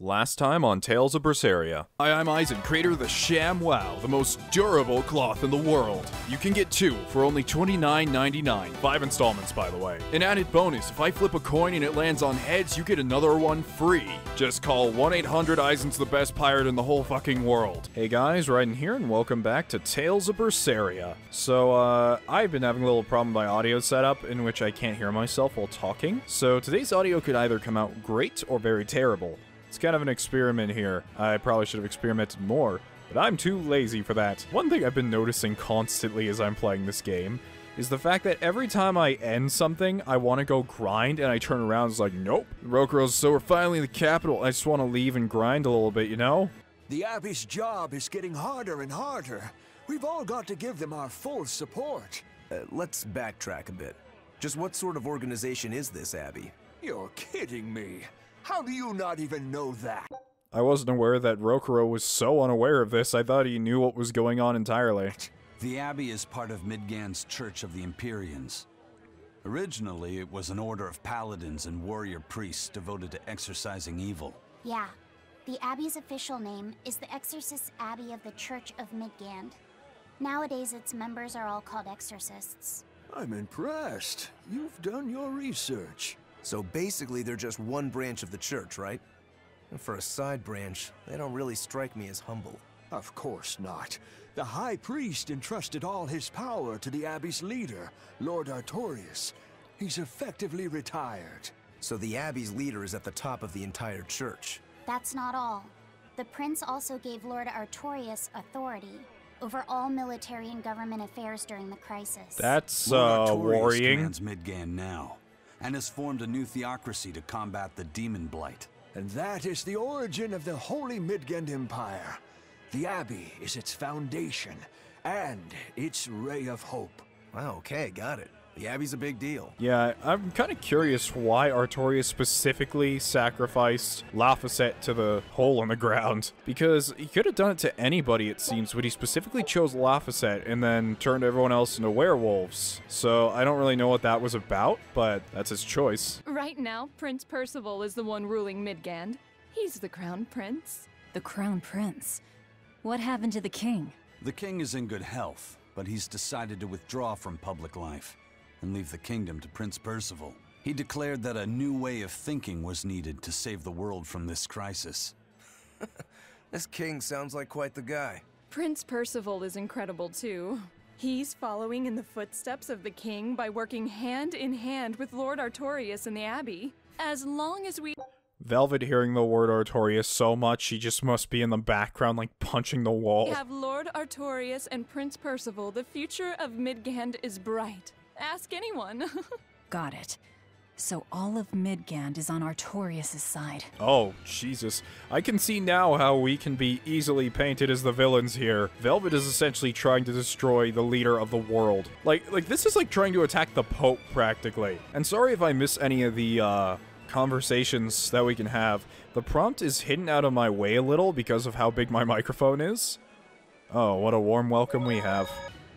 Last time on Tales of Berseria. Hi, I'm Eisen, creator of the Sham Wow, the most durable cloth in the world. You can get 2 for only $29.99. 5 installments, by the way. An added bonus, if I flip a coin and it lands on heads, you get another one free. Just call 1-800-EISEN's the best pirate in the whole fucking world. Hey guys, Ryden here, and welcome back to Tales of Berseria. So, I've been having a little problem with my audio setup, in which I can't hear myself while talking. So today's audio could either come out great or very terrible. It's kind of an experiment here. I probably should have experimented more, but I'm too lazy for that. One thing I've been noticing constantly as I'm playing this game is the fact that every time I end something, I want to go grind, and I turn around and it's like, nope. Rokuro's, so we're finally in the capital. I just want to leave and grind a little bit, you know? The Abbey's job is getting harder and harder. We've all got to give them our full support. Let's backtrack a bit. Just what sort of organization is this Abbey? You're kidding me. How do you not even know that? I wasn't aware that Rokuro was so unaware of this, I thought he knew what was going on entirely. The Abbey is part of Midgand's Church of the Imperials. Originally, it was an order of paladins and warrior priests devoted to exorcising evil. Yeah. The Abbey's official name is the Exorcists Abbey of the Church of Midgand. Nowadays, its members are all called Exorcists. I'm impressed. You've done your research. So basically, they're just one branch of the church, right? And for a side branch, they don't really strike me as humble. Of course not. The High Priest entrusted all his power to the Abbey's leader, Lord Artorius. He's effectively retired. So the Abbey's leader is at the top of the entire church. That's not all. The Prince also gave Lord Artorius authority over all military and government affairs during the crisis. That's, Lord Artorius worrying. commands Midgand now, and has formed a new theocracy to combat the Daemonblight. And that is the origin of the Holy Midgand Empire. The Abbey is its foundation, and its ray of hope. Wow, okay, got it. The Abbey's a big deal. Yeah, I'm kind of curious why Artorius specifically sacrificed Laphicet to the hole in the ground. Because he could have done it to anybody, it seems, but he specifically chose Laphicet and then turned everyone else into werewolves. So I don't really know what that was about, but that's his choice. Right now, Prince Percival is the one ruling Midgand. He's the Crown Prince. The Crown Prince? What happened to the king? The king is in good health, but he's decided to withdraw from public life and leave the kingdom to Prince Percival. He declared that a new way of thinking was needed to save the world from this crisis. This king sounds like quite the guy. Prince Percival is incredible too. He's following in the footsteps of the king by working hand in hand with Lord Artorius in the Abbey. As long as we Velvet hearing the word Artorius so much, she just must be in the background, like, punching the wall. have Lord Artorius and Prince Percival, the future of Midgand is bright. Ask anyone. Got it. So all of Midgand is on Artorius' side. Oh, Jesus. I can see now how we can be easily painted as the villains here. Velvet is essentially trying to destroy the leader of the world. Like this is like trying to attack the Pope, practically. And sorry if I miss any of the, conversations that we can have. The prompt is hidden out of my way a little because of how big my microphone is. Oh, what a warm welcome we have.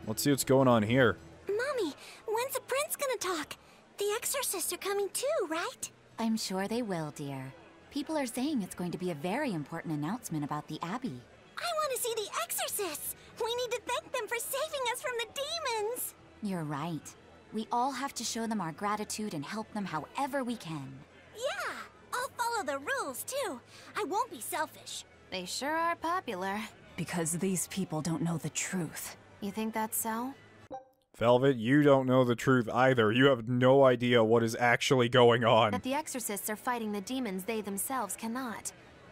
Let's see what's going on here. Mommy, when's the prince gonna talk? The Exorcists are coming too, right? I'm sure they will, dear. People are saying it's going to be a very important announcement about the Abbey. I want to see the Exorcists! We need to thank them for saving us from the demons! You're right. We all have to show them our gratitude and help them however we can. Yeah! I'll follow the rules, too. I won't be selfish. They sure are popular. Because these people don't know the truth. You think that's so? Velvet, you don't know the truth either. You have no idea what is actually going on. That the Exorcists are fighting the demons they themselves cannot.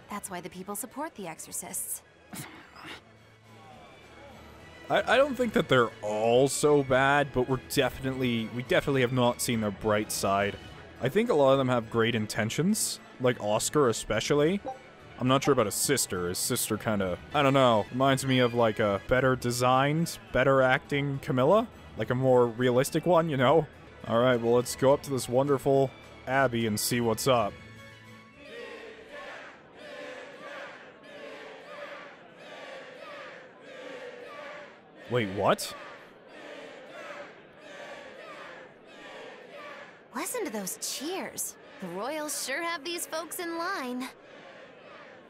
That's why the people support the Exorcists. I don't think that they're all so bad, but we definitely have not seen their bright side. I think a lot of them have great intentions, like Oscar especially. I'm not sure about his sister. His sister kind of, I don't know, reminds me of like a better designed, better acting Camilla. Like a more realistic one, you know? Alright, well let's go up to this wonderful Abbey and see what's up. Wait, what? Listen to those cheers. The royals sure have these folks in line.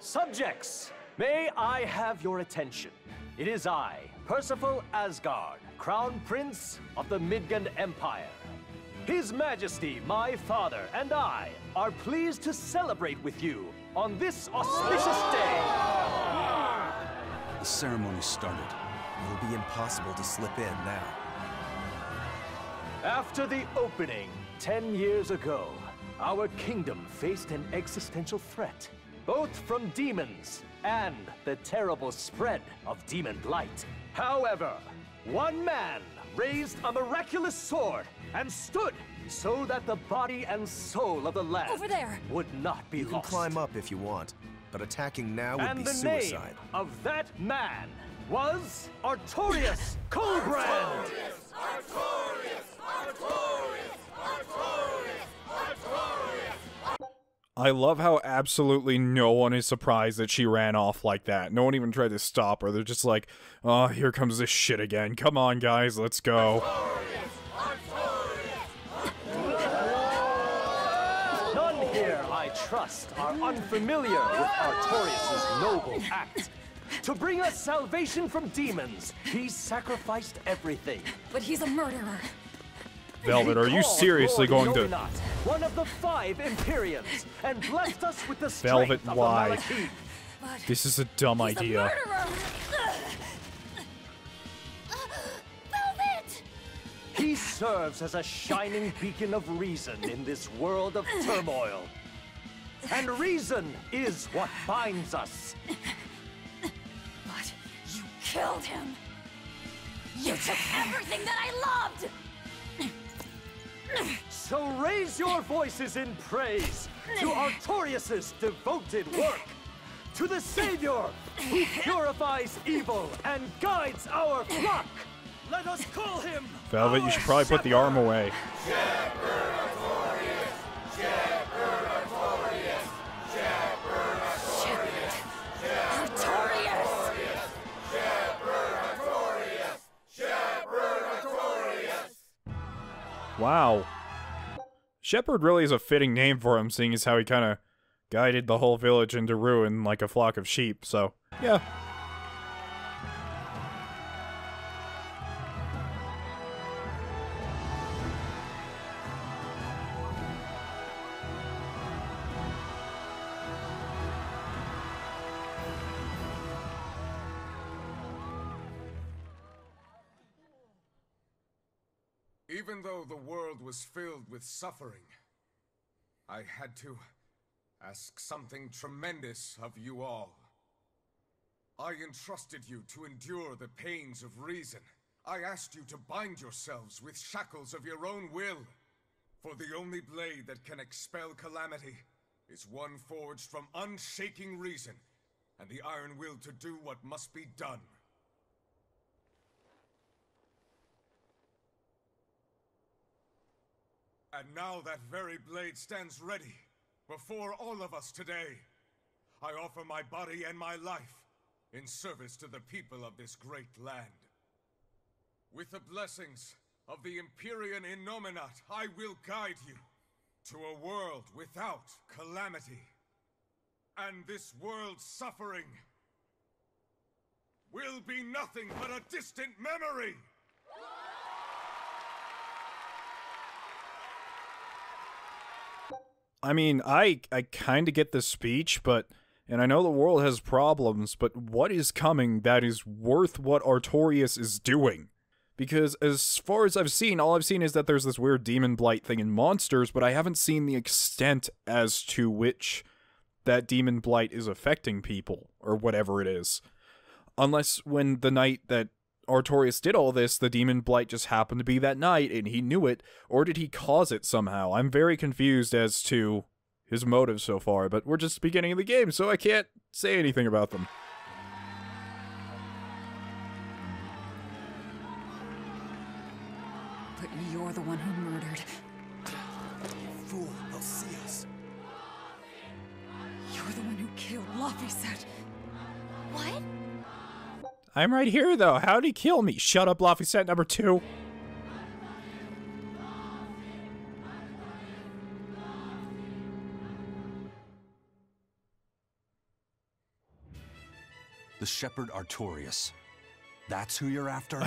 Subjects, may I have your attention? It is I, Percival Asgard, Crown Prince of the Midgand Empire. His Majesty, my father, and I are pleased to celebrate with you on this auspicious day. The ceremony started. It'll be impossible to slip in now. After the opening 10 years ago, our kingdom faced an existential threat, both from demons and the terrible spread of Daemonblight. However, one man raised a miraculous sword and stood so that the body and soul of the land Over there. would not be You can lost. climb up if you want, but attacking now would And be the suicide. name of that man was Artorius Coldbrand. I love how absolutely no one is surprised that she ran off like that. No one even tried to stop her. They're just like, oh, here comes this shit again. Come on, guys, let's go. None here, I trust, are unfamiliar with Artorius' noble act. To bring us salvation from demons, he sacrificed everything. But he's a murderer. Velvet, are you seriously going to... One of the 5 Imperials, and blessed us with the Velvet, strength of why? the Malakim. This is a dumb idea. Velvet! He serves as a shining beacon of reason in this world of turmoil. And reason is what binds us. But you killed him. You took everything that I loved. So raise your voices in praise to Artorius' devoted work, to the Savior who purifies evil and guides our flock. Let us call him Velvet, you should probably put the arm away. Wow. Shepherd really is a fitting name for him, seeing as how he kind of guided the whole village into ruin like a flock of sheep, so, yeah. Even though the world was filled with suffering, I had to ask something tremendous of you all. I entrusted you to endure the pains of reason. I asked you to bind yourselves with shackles of your own will. For the only blade that can expel calamity is one forged from unshaking reason and the iron will to do what must be done. And now that very blade stands ready, before all of us today. I offer my body and my life in service to the people of this great land. With the blessings of the Empyrean Innominat, I will guide you to a world without calamity. And this world's suffering will be nothing but a distant memory! I mean, I kind of get the speech, but, and I know the world has problems, but what is coming that is worth what Artorius is doing? Because as far as I've seen, all I've seen is that there's this weird Daemonblight thing in monsters, but I haven't seen the extent as to which that Daemonblight is affecting people, or whatever it is. Unless when the night that Artorius did all this, the Daemonblight just happened to be that night, and he knew it, or did he cause it somehow? I'm very confused as to his motives so far, but we're just beginning of the game, so I can't say anything about them. But you're the one who murdered. Fool, they'll see us. You're the one who killed Laphicet. What? I'm right here, though. How'd he kill me? Shut up, Laphicet number 2. The shepherd Artorius. That's who you're after?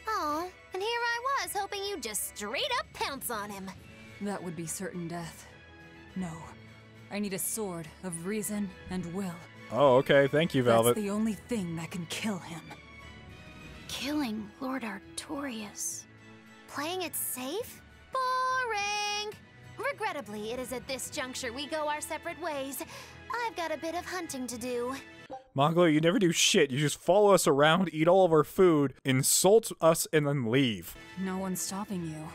Oh, and here I was hoping you'd just straight up pounce on him. That would be certain death. No. I need a sword of reason and will. Oh, okay. Thank you, Velvet. That's the only thing that can kill him. Killing Lord Artorius. Playing it safe? Boring! Regrettably, it is at this juncture we go our separate ways. I've got a bit of hunting to do. Mongolo, you never do shit. You just follow us around, eat all of our food, insult us, and then leave. No one's stopping you.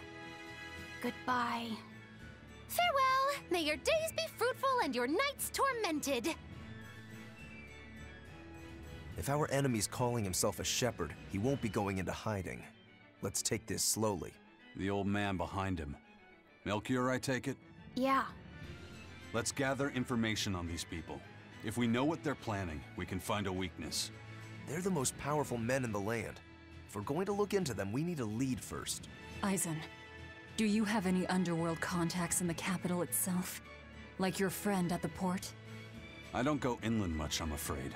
Goodbye. Farewell! May your days be fruitful and your nights tormented! If our enemy's calling himself a shepherd, he won't be going into hiding. Let's take this slowly. The old man behind him. Melchior, I take it? Yeah. Let's gather information on these people. If we know what they're planning, we can find a weakness. They're the most powerful men in the land. If we're going to look into them, we need a lead first. Eisen, do you have any underworld contacts in the capital itself? Like your friend at the port? I don't go inland much, I'm afraid.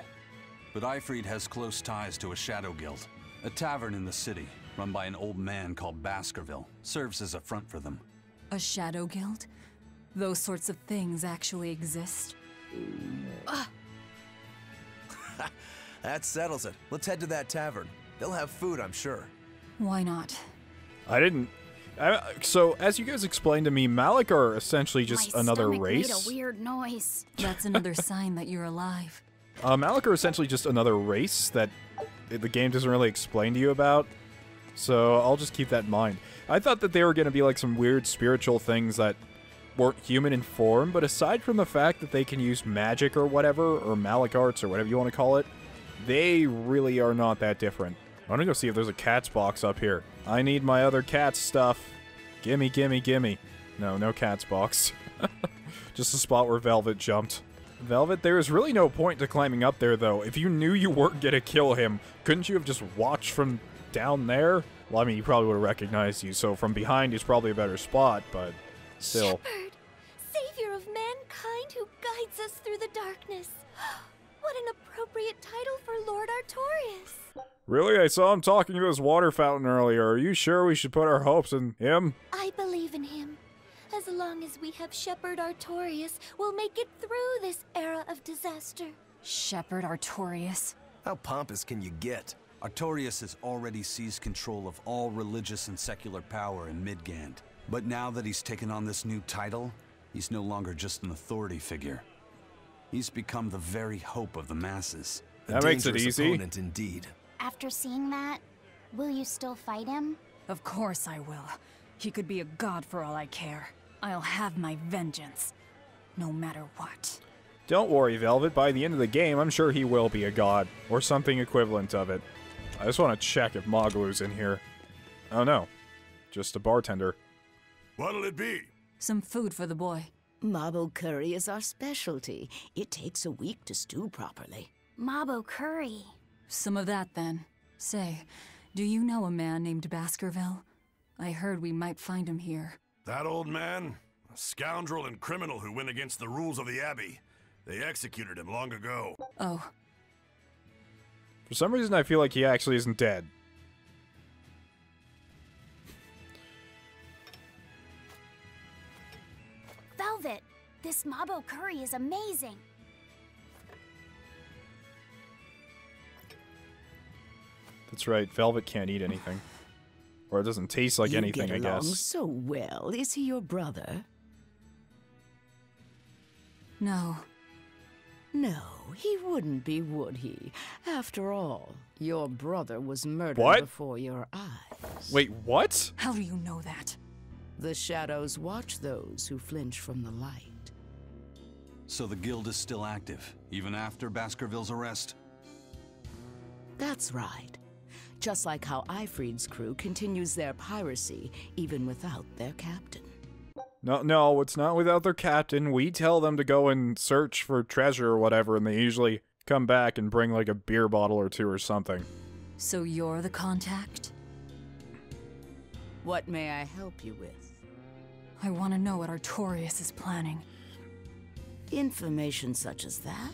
But Eifried has close ties to a shadow guild. A tavern in the city, run by an old man called Baskerville, serves as a front for them. A shadow guild? Those sorts of things actually exist? That settles it. Let's head to that tavern. They'll have food, I'm sure. Why not? So, as you guys explained to me, Malak are essentially just another race. My stomach made a weird noise. That's another sign that you're alive. Malak are essentially just another race that the game doesn't really explain to you about. So, I'll just keep that in mind. I thought that they were going to be like some weird spiritual things that weren't human in form, but aside from the fact that they can use magic or whatever, or Malak arts or whatever you want to call it, they really are not that different. I'm gonna go see if there's a cat's box up here. I need my other cat stuff. Gimme, gimme, gimme. No cat's box. Just a spot where Velvet jumped. Velvet, there is really no point to climbing up there, though. If you knew you weren't gonna kill him, couldn't you have just watched from down there? Well, I mean, he probably would have recognized you, so from behind is probably a better spot, but still. Shepherd, savior of mankind who guides us through the darkness. What an appropriate title for Lord Artorius. Really? I saw him talking to this water fountain earlier. Are you sure we should put our hopes in him? I believe in him. As long as we have Shepherd Artorius, we'll make it through this era of disaster. Shepherd Artorius? How pompous can you get? Artorius has already seized control of all religious and secular power in Midgand. But now that he's taken on this new title, he's no longer just an authority figure. He's become the very hope of the masses. That makes it easy. Opponent indeed. After seeing that, will you still fight him? Of course I will. He could be a god for all I care. I'll have my vengeance, no matter what. Don't worry, Velvet. By the end of the game, I'm sure he will be a god, or something equivalent of it. I just want to check if Moglu's in here. Oh no, just a bartender. What'll it be? Some food for the boy. MABO curry is our specialty. It takes a week to stew properly. MABO curry. Some of that, then. Say, do you know a man named Baskerville? I heard we might find him here. That old man? A scoundrel and criminal who went against the rules of the Abbey. They executed him long ago. Oh. For some reason, I feel like he actually isn't dead. Velvet, this MABO curry is amazing. That's right, Velvet can't eat anything. Or it doesn't taste like anything, I guess. You get along so well. Is he your brother? No. No, he wouldn't be, would he? After all, your brother was murdered before your eyes. Wait, what? How do you know that? The shadows watch those who flinch from the light. So the guild is still active, even after Baskerville's arrest? That's right. Just like how Eifried's crew continues their piracy, even without their captain. No, it's not without their captain. We tell them to go and search for treasure or whatever, and they usually come back and bring like a beer bottle or two or something. So you're the contact? What may I help you with? I want to know what Artorius is planning. Information such as that?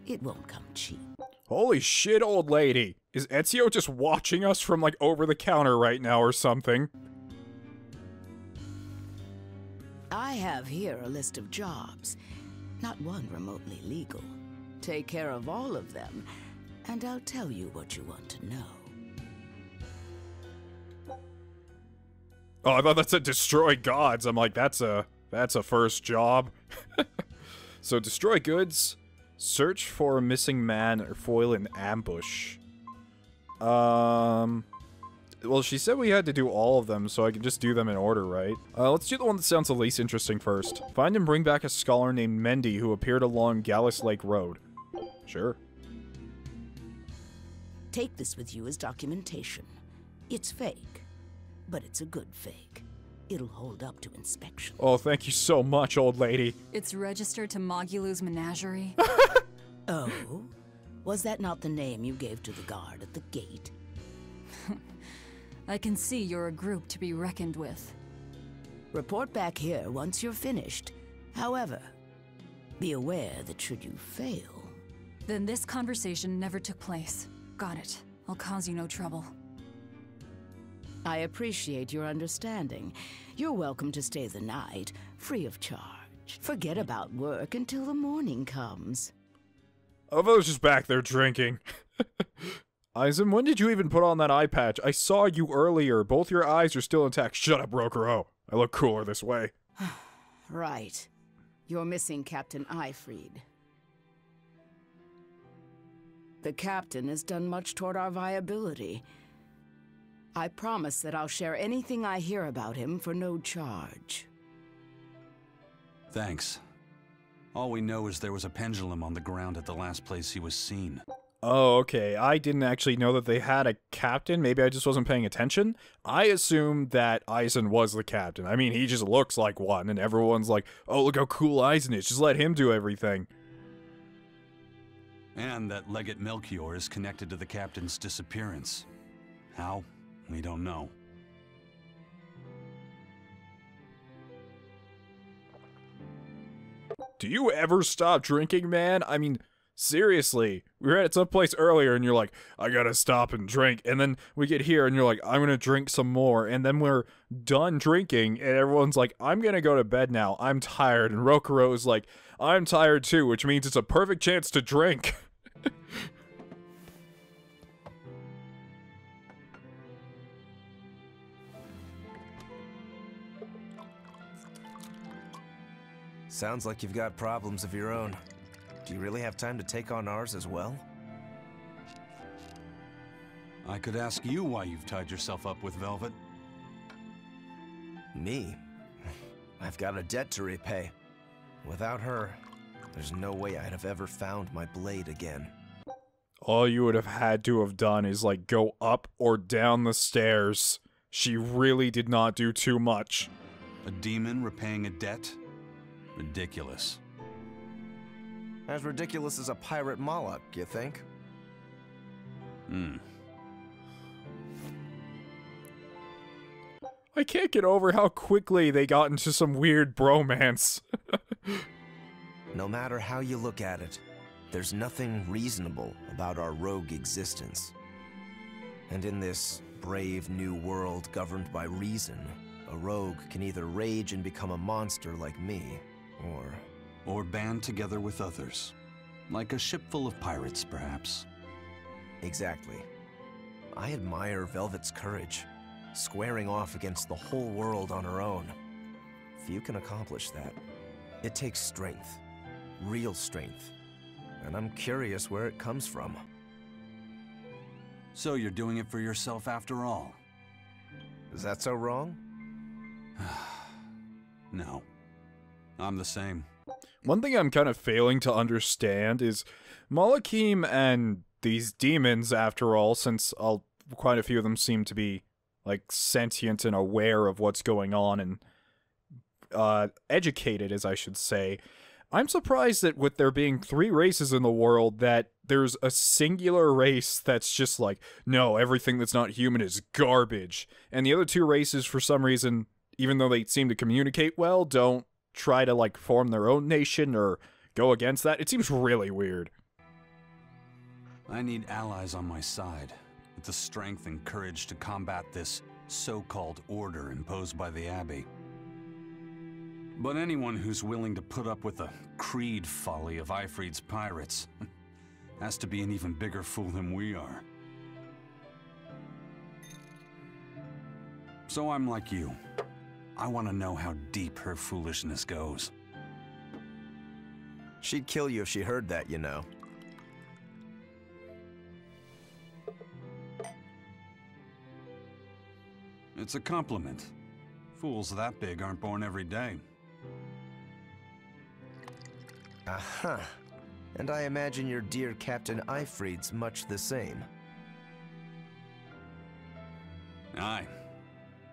It won't come cheap. Holy shit, old lady. Is Ezio just watching us from, like, over the counter right now or something? I have here a list of jobs. Not one remotely legal. Take care of all of them, and I'll tell you what you want to know. Oh, I thought that said destroy gods. I'm like, that's a first job. So, destroy goods, search for a missing man, or foil an ambush. Well, she said we had to do all of them, so I can just do them in order, right? Let's do the one that sounds the least interesting first. Find and bring back a scholar named Mendy who appeared along Gallus Lake Road. Sure. Take this with you as documentation. It's fake, but it's a good fake. It'll hold up to inspection. Oh, thank you so much, old lady. It's registered to Mogulu's menagerie. Oh? Was that not the name you gave to the guard at the gate? I can see you're a group to be reckoned with. Report back here once you're finished. However, be aware that should you fail... Then this conversation never took place. Got it. I'll cause you no trouble. I appreciate your understanding. You're welcome to stay the night, free of charge. Forget about work until the morning comes. I was just back there drinking. Eisen, when did you even put on that eye patch? I saw you earlier. Both your eyes are still intact. Shut up, Rokuro. I look cooler this way. Right. You're missing Captain Eyfried. The captain has done much toward our viability. I promise that I'll share anything I hear about him for no charge. Thanks. All we know is there was a pendulum on the ground at the last place he was seen. Oh, okay. I didn't actually know that they had a captain. Maybe I just wasn't paying attention. I assumed that Eisen was the captain. I mean, he just looks like one, and everyone's like, oh, look how cool Eisen is. Just let him do everything. And that Legate Melchior is connected to the captain's disappearance. How? We don't know. Do you ever stop drinking, man? I mean, seriously. We were at some place earlier and you're like, I gotta stop and drink. And then we get here and you're like, I'm gonna drink some more. And then we're done drinking and everyone's like, I'm gonna go to bed now. I'm tired. And Rokuro is like, I'm tired too, which means it's a perfect chance to drink. Sounds like you've got problems of your own. Do you really have time to take on ours as well? I could ask you why you've tied yourself up with Velvet. Me? I've got a debt to repay. Without her, there's no way I'd have ever found my blade again. All you would have had to have done is, like, go up or down the stairs. She really did not do too much. A demon repaying a debt? Ridiculous. As ridiculous as a pirate Malak, you think? I can't get over how quickly they got into some weird bromance. No matter how you look at it, there's nothing reasonable about our rogue existence. And in this brave new world governed by reason, a rogue can either rage and become a monster like me, or band together with others. Like a ship full of pirates, perhaps. Exactly. I admire Velvet's courage, squaring off against the whole world on her own. Few can accomplish that. It takes strength. Real strength. And I'm curious where it comes from. So you're doing it for yourself after all? Is that so wrong? No. I'm the same. One thing I'm kind of failing to understand is Malakim and these demons, after all, since quite a few of them seem to be, like, sentient and aware of what's going on and educated, as I should say. I'm surprised that with there being 3 races in the world, that there's a singular race that's just like, no, everything that's not human is garbage. And the other 2 races, for some reason, even though they seem to communicate well, don't try to, like, form their own nation or go against that. It seems really weird. I need allies on my side, with the strength and courage to combat this so-called order imposed by the Abbey. But anyone who's willing to put up with the creed folly of Ifrid's pirates has to be an even bigger fool than we are. So I'm like you. I want to know how deep her foolishness goes. She'd kill you if she heard that, you know. It's a compliment. Fools that big aren't born every day. Aha. And I imagine your dear Captain Ifrid's much the same. Aye.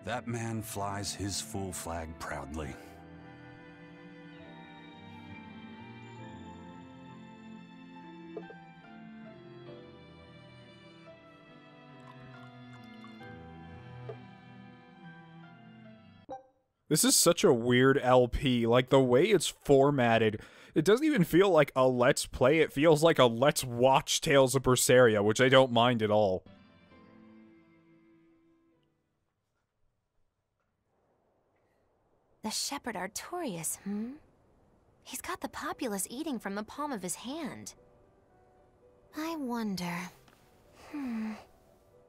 That man flies his fool flag proudly. This is such a weird LP. Like, the way it's formatted, it doesn't even feel like a Let's Play. It feels like a Let's Watch Tales of Berseria, which I don't mind at all. The shepherd Artorius, He's got the populace eating from the palm of his hand. I wonder...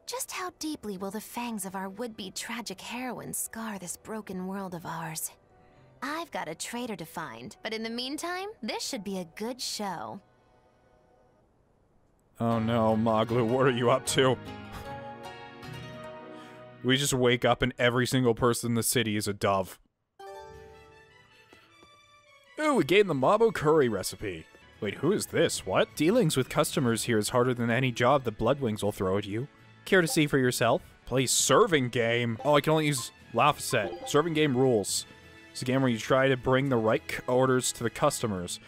Just how deeply will the fangs of our would-be tragic heroine scar this broken world of ours? I've got a traitor to find, but in the meantime, this should be a good show. Oh no, Maglu, what are you up to? We just wake up and every single person in the city is a dove. Ooh, we gained the MABO curry recipe. Wait, who is this? What? Dealings with customers here is harder than any job the Bloodwings will throw at you. Care to see for yourself? Play serving game. Oh, I can only use Laphicet. Serving game rules. It's a game where you try to bring the right orders to the customers.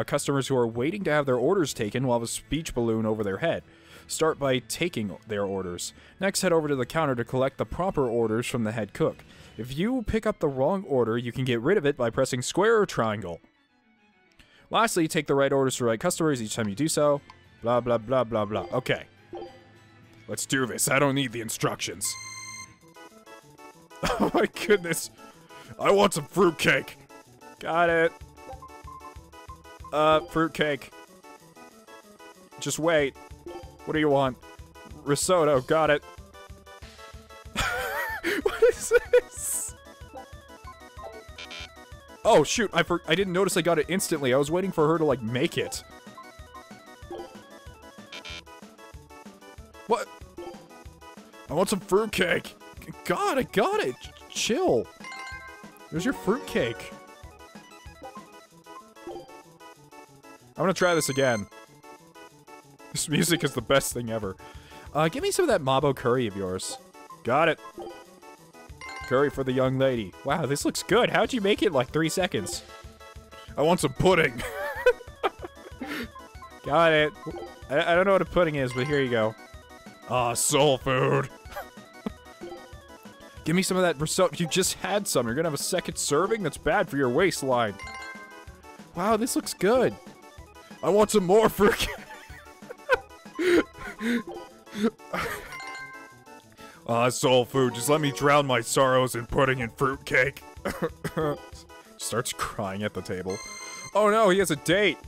Customers who are waiting to have their orders taken will have a speech balloon over their head. Start by taking their orders. Next, head over to the counter to collect the proper orders from the head cook. If you pick up the wrong order, you can get rid of it by pressing square or triangle. Lastly, take the right orders to the right customers each time you do so. Blah, blah, blah, blah, blah. Okay. Let's do this. I don't need the instructions. Oh my goodness. I want some fruitcake. Got it. Fruitcake. Just wait. What do you want? Risotto. Got it. What is this? Oh, shoot. I didn't notice I got it instantly. I was waiting for her to, like, make it. What? I want some fruitcake. God, I got it. Chill. There's your fruitcake. I'm gonna try this again. This music is the best thing ever. Give me some of that MABO curry of yours. Got it. Curry for the young lady. Wow, this looks good. How'd you make it in like 3 seconds? I want some pudding. Got it. I don't know what a pudding is, but here you go. Ah, soul food. Give me some of that risotto. You just had some. You're gonna have a second serving? That's bad for your waistline. Wow, this looks good. I want some more fruit. Ah, soul food. Just let me drown my sorrows in pudding and fruitcake. Starts crying at the table. Oh no, he has a date.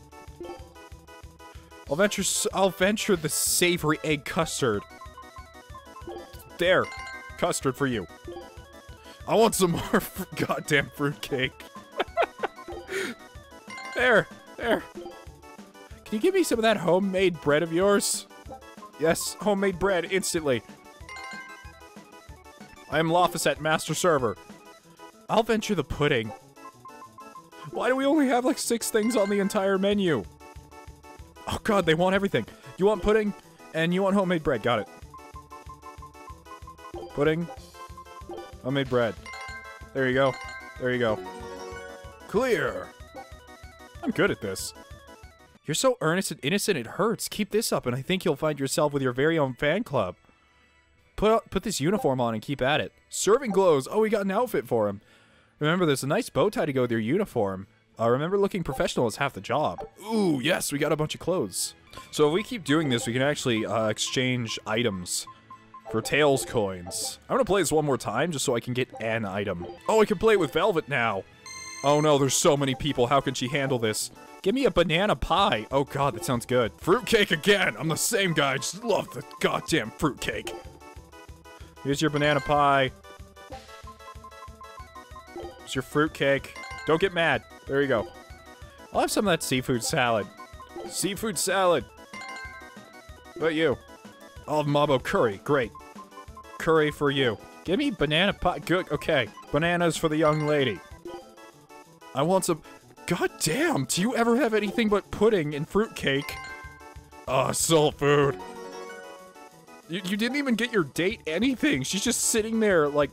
I'll venture the savory egg custard. There. Custard for you. I want some more goddamn fruitcake. There. Can you give me some of that homemade bread of yours? Yes, homemade bread, instantly. I am Laphicet, master server. I'll venture the pudding. Why do we only have like 6 things on the entire menu? Oh god, they want everything. You want pudding, and you want homemade bread. Got it. Pudding. Homemade bread. There you go. There you go. Clear. I'm good at this. You're so earnest and innocent it hurts. Keep this up and I think you'll find yourself with your very own fan club. Put this uniform on and keep at it. Serving glows. Oh, we got an outfit for him. Remember, there's a nice bow tie to go with your uniform. Remember, looking professional is half the job. Ooh, yes, we got a bunch of clothes. So if we keep doing this, we can actually exchange items for Tails coins. I'm gonna play this one more time just so I can get an item. Oh, I can play it with Velvet now. Oh no, there's so many people. How can she handle this? Give me a banana pie. Oh god, that sounds good. Fruitcake again. I'm the same guy. I just love the goddamn fruitcake. Here's your banana pie. Here's your fruitcake. Don't get mad. There you go. I'll have some of that seafood salad. Seafood salad. What about you? I'll have MABO curry. Great. Curry for you. Give me banana pie. Good. Okay. Bananas for the young lady. I want some... God damn, do you ever have anything but pudding and fruitcake? Oh, soul food. You didn't even get your date anything. She's just sitting there, like,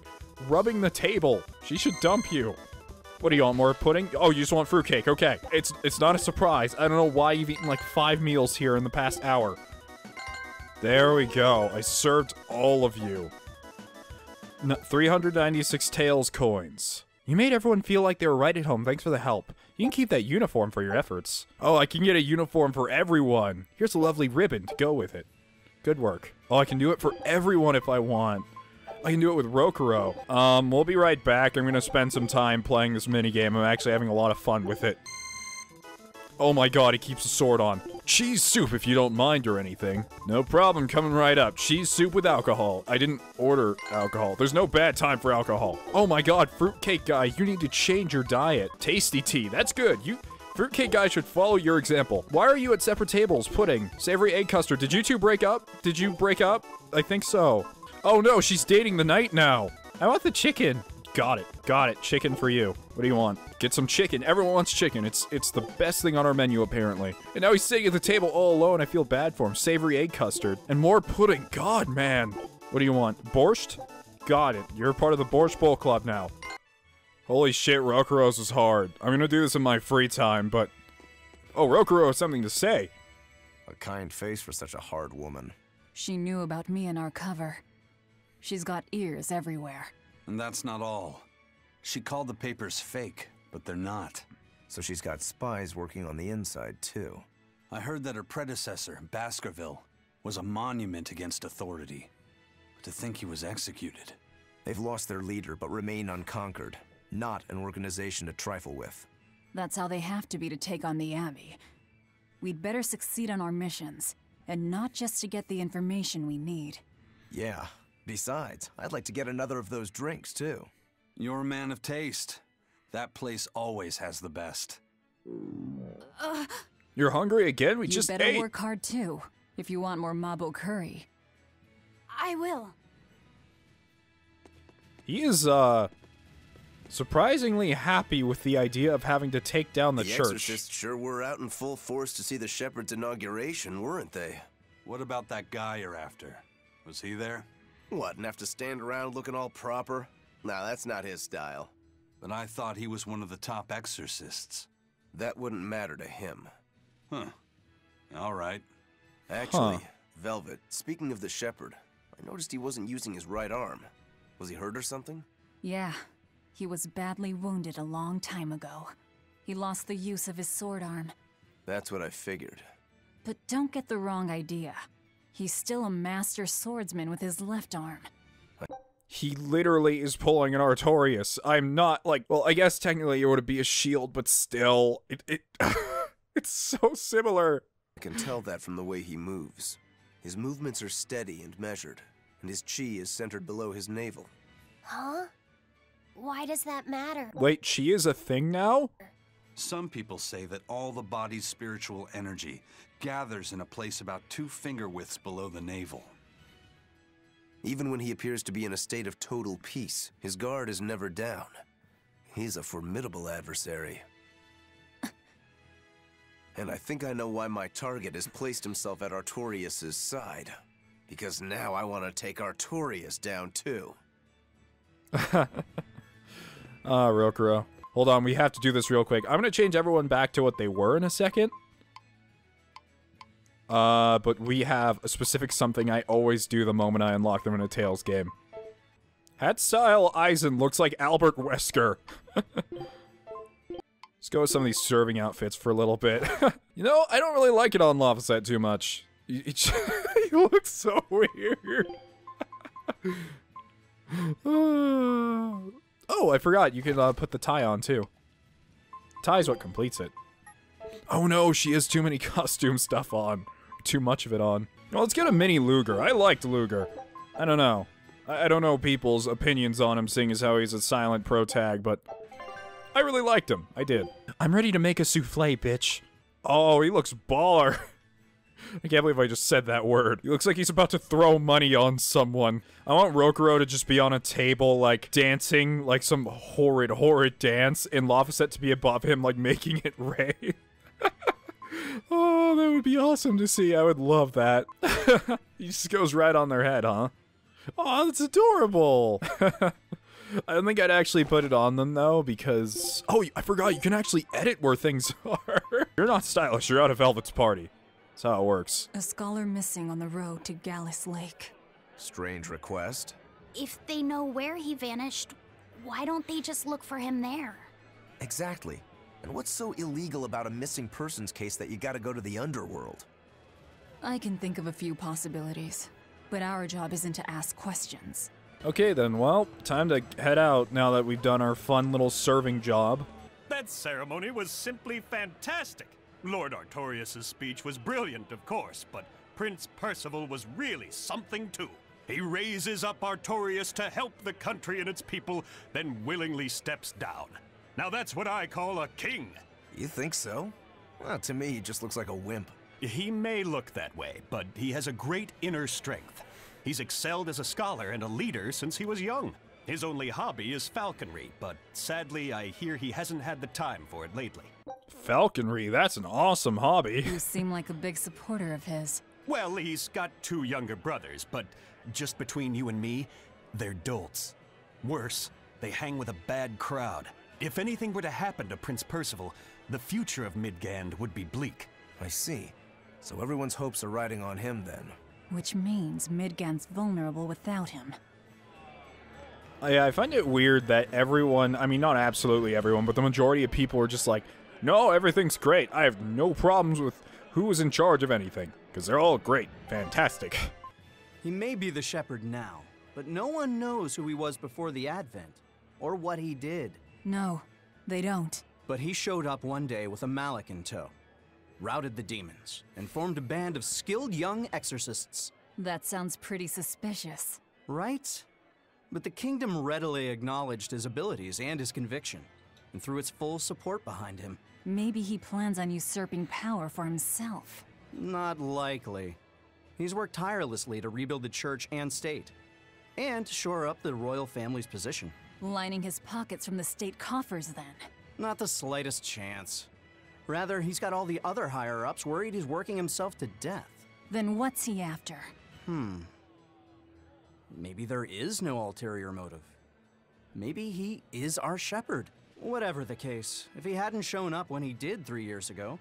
rubbing the table. She should dump you. What do you want, more pudding? Oh, you just want fruitcake. Okay. It's not a surprise. I don't know why you've eaten, like, 5 meals here in the past hour. There we go. I served all of you. 396 Tails coins. You made everyone feel like they were right at home. Thanks for the help. You can keep that uniform for your efforts. Oh, I can get a uniform for everyone. Here's a lovely ribbon to go with it. Good work. Oh, I can do it for everyone if I want. I can do it with Rokuro. We'll be right back. I'm gonna spend some time playing this minigame. I'm actually having a lot of fun with it. Oh my god, he keeps a sword on. Cheese soup if you don't mind or anything. No problem, coming right up. Cheese soup with alcohol. I didn't order alcohol. There's no bad time for alcohol. Oh my god, fruitcake guy, you need to change your diet. Tasty tea, that's good. Fruitcake guy should follow your example. Why are you at separate tables? Pudding. Savory egg custard. Did you two break up? Did you break up? I think so. Oh no, she's dating the knight now. I want the chicken. Got it. Got it. Chicken for you. What do you want? Get some chicken. Everyone wants chicken. It's the best thing on our menu, apparently. And now he's sitting at the table all alone. I feel bad for him. Savory egg custard. And more pudding. God, man. What do you want? Borscht? Got it. You're part of the Borscht Bowl Club now. Holy shit, Rokuro's is hard. I'm gonna do this in my free time, but... Oh, Rokuro has something to say. A kind face for such a hard woman. She knew about me and our cover. She's got ears everywhere. And that's not all. She called the papers fake, but they're not. So she's got spies working on the inside, too. I heard that her predecessor, Baskerville, was a monument against authority. To think he was executed. They've lost their leader, but remain unconquered. Not an organization to trifle with. That's how they have to be to take on the Abbey. We'd better succeed on our missions, and not just to get the information we need. Yeah. Besides, I'd like to get another of those drinks, too. You're a man of taste. That place always has the best. You're hungry again? We just ate. You better work hard, too, if you want more MABO curry. I will. He is, surprisingly happy with the idea of having to take down the church. Exorcists sure were out in full force to see the Shepherd's inauguration, weren't they? What about that guy you're after? Was he there? What, and have to stand around looking all proper? Nah, that's not his style. But I thought he was one of the top exorcists. That wouldn't matter to him. Huh. All right. Actually, Velvet, speaking of the Shepherd, I noticed he wasn't using his right arm. Was he hurt or something? Yeah. He was badly wounded a long time ago. He lost the use of his sword arm. That's what I figured. But don't get the wrong idea. He's still a master swordsman with his left arm. He literally is pulling an Artorias. I'm not, like, well, I guess technically it would be a shield, but still, it's so similar. I can tell that from the way he moves. His movements are steady and measured, and his chi is centered below his navel. Huh? Why does that matter? Wait, chi is a thing now? Some people say that all the body's spiritual energy gathers in a place about 2 finger widths below the navel. Even when he appears to be in a state of total peace, his guard is never down. He's a formidable adversary. And I think I know why my target has placed himself at Artorias' side. Because now I want to take Artorias down too. Rokuro. Hold on, we have to do this real quick. I'm gonna change everyone back to what they were in a second. But we have a specific something I always do the moment I unlock them in a Tales game. Hat style Eisen looks like Albert Wesker. Let's go with some of these serving outfits for a little bit. You know, I don't really like it on Laphicet too much. He looks so weird. Oh, I forgot. You can put the tie on, too. Tie is what completes it. Oh no, she has too many costume stuff on. Too much of it on. Well, let's get a mini Luger. I liked Luger. I don't know. I don't know people's opinions on him, seeing as how he's a silent pro tag, but I really liked him. I did. I'm ready to make a souffle, bitch. Oh, he looks baller. I can't believe I just said that word. He looks like he's about to throw money on someone. I want Rokuro to just be on a table, like, dancing, like some horrid dance, and Laphicet to be above him, like, making it rain. Oh, that would be awesome to see. I would love that. He just goes right on their head, huh? Oh, that's adorable. I don't think I'd actually put it on them, though, because... Oh, I forgot, you can actually edit where things are. You're not stylish, you're out of Velvet's party. That's how it works. A scholar missing on the road to Gallus Lake. Strange request. If they know where he vanished, why don't they just look for him there? Exactly. And what's so illegal about a missing persons case that you gotta go to the underworld? I can think of a few possibilities, but our job isn't to ask questions. Okay then, well, time to head out now that we've done our fun little serving job. That ceremony was simply fantastic. Lord Artorias' speech was brilliant, of course, but Prince Percival was really something too. He raises up Artorias to help the country and its people, then willingly steps down. Now that's what I call a king. You think so? Well, to me, he just looks like a wimp. He may look that way, but he has a great inner strength. He's excelled as a scholar and a leader since he was young. His only hobby is falconry, but sadly I hear he hasn't had the time for it lately. Falconry, that's an awesome hobby. You seem like a big supporter of his. Well, he's got 2 younger brothers, but just between you and me, they're dolts. Worse, they hang with a bad crowd. If anything were to happen to Prince Percival, the future of Midgand would be bleak. I see. So everyone's hopes are riding on him then. Which means Midgand's vulnerable without him. Yeah, I find it weird that everyone, I mean, not absolutely everyone, but the majority of people are just like, no, everything's great. I have no problems with who is in charge of anything, because they're all great, fantastic. He may be the shepherd now, but no one knows who he was before the Advent, or what he did. No, they don't. But he showed up one day with a Malak in tow, routed the demons, and formed a band of skilled young exorcists. That sounds pretty suspicious. Right? But the kingdom readily acknowledged his abilities and his conviction, and threw its full support behind him. Maybe he plans on usurping power for himself. Not likely. He's worked tirelessly to rebuild the church and state, and to shore up the royal family's position. Lining his pockets from the state coffers, then. Not the slightest chance. Rather, he's got all the other higher-ups worried he's working himself to death. Then what's he after? Maybe there is no ulterior motive. Maybe he is our shepherd. Whatever the case, if he hadn't shown up when he did 3 years ago,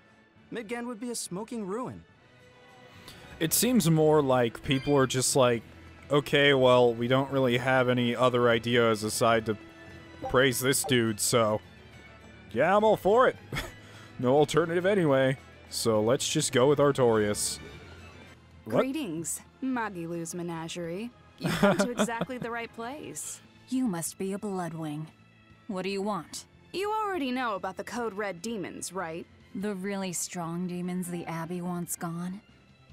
Midgand would be a smoking ruin. It seems more like people are just like, okay, well, we don't really have any other ideas aside to praise this dude, so yeah, I'm all for it. No alternative anyway, so let's just go with Artorias. What? Greetings, Magilu's menagerie. You've come to exactly the right place. You must be a Bloodwing. What do you want? You already know about the Code Red demons, right? The really strong demons the Abbey wants gone?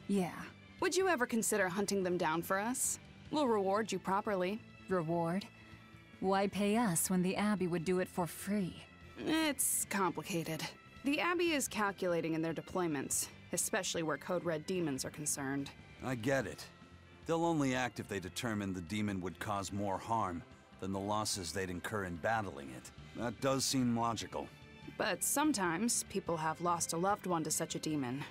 Yeah. Would you ever consider hunting them down for us? We'll reward you properly. Reward? Why pay us when the Abbey would do it for free? It's complicated. The Abbey is calculating in their deployments, especially where Code Red demons are concerned. I get it. They'll only act if they determine the demon would cause more harm than the losses they'd incur in battling it. That does seem logical. But sometimes people have lost a loved one to such a demon.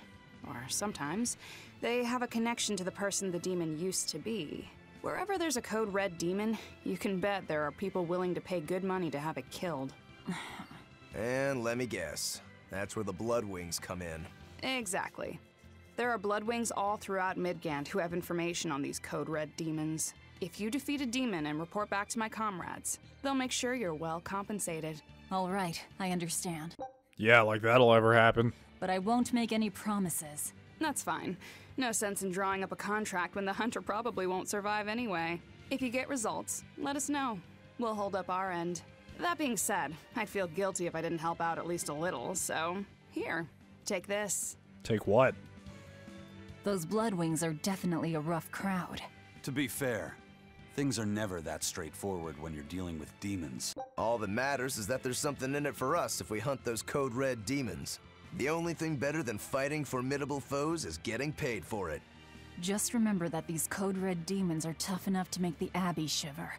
Or sometimes they have a connection to the person the demon used to be. Wherever there's a Code Red demon, you can bet there are people willing to pay good money to have it killed. And let me guess, that's where the Bloodwings come in. Exactly. There are Bloodwings all throughout Midgand who have information on these Code Red demons. If you defeat a demon and report back to my comrades, they'll make sure you're well compensated. All right, I understand. Yeah, like that'll ever happen. But I won't make any promises. That's fine. No sense in drawing up a contract when the hunter probably won't survive anyway. If you get results, let us know. We'll hold up our end. That being said, I'd feel guilty if I didn't help out at least a little, so here, take this. Take what? Those Bloodwings are definitely a rough crowd. To be fair, things are never that straightforward when you're dealing with demons. All that matters is that there's something in it for us if we hunt those Code Red demons. The only thing better than fighting formidable foes is getting paid for it. Just remember that these Code Red demons are tough enough to make the Abbey shiver.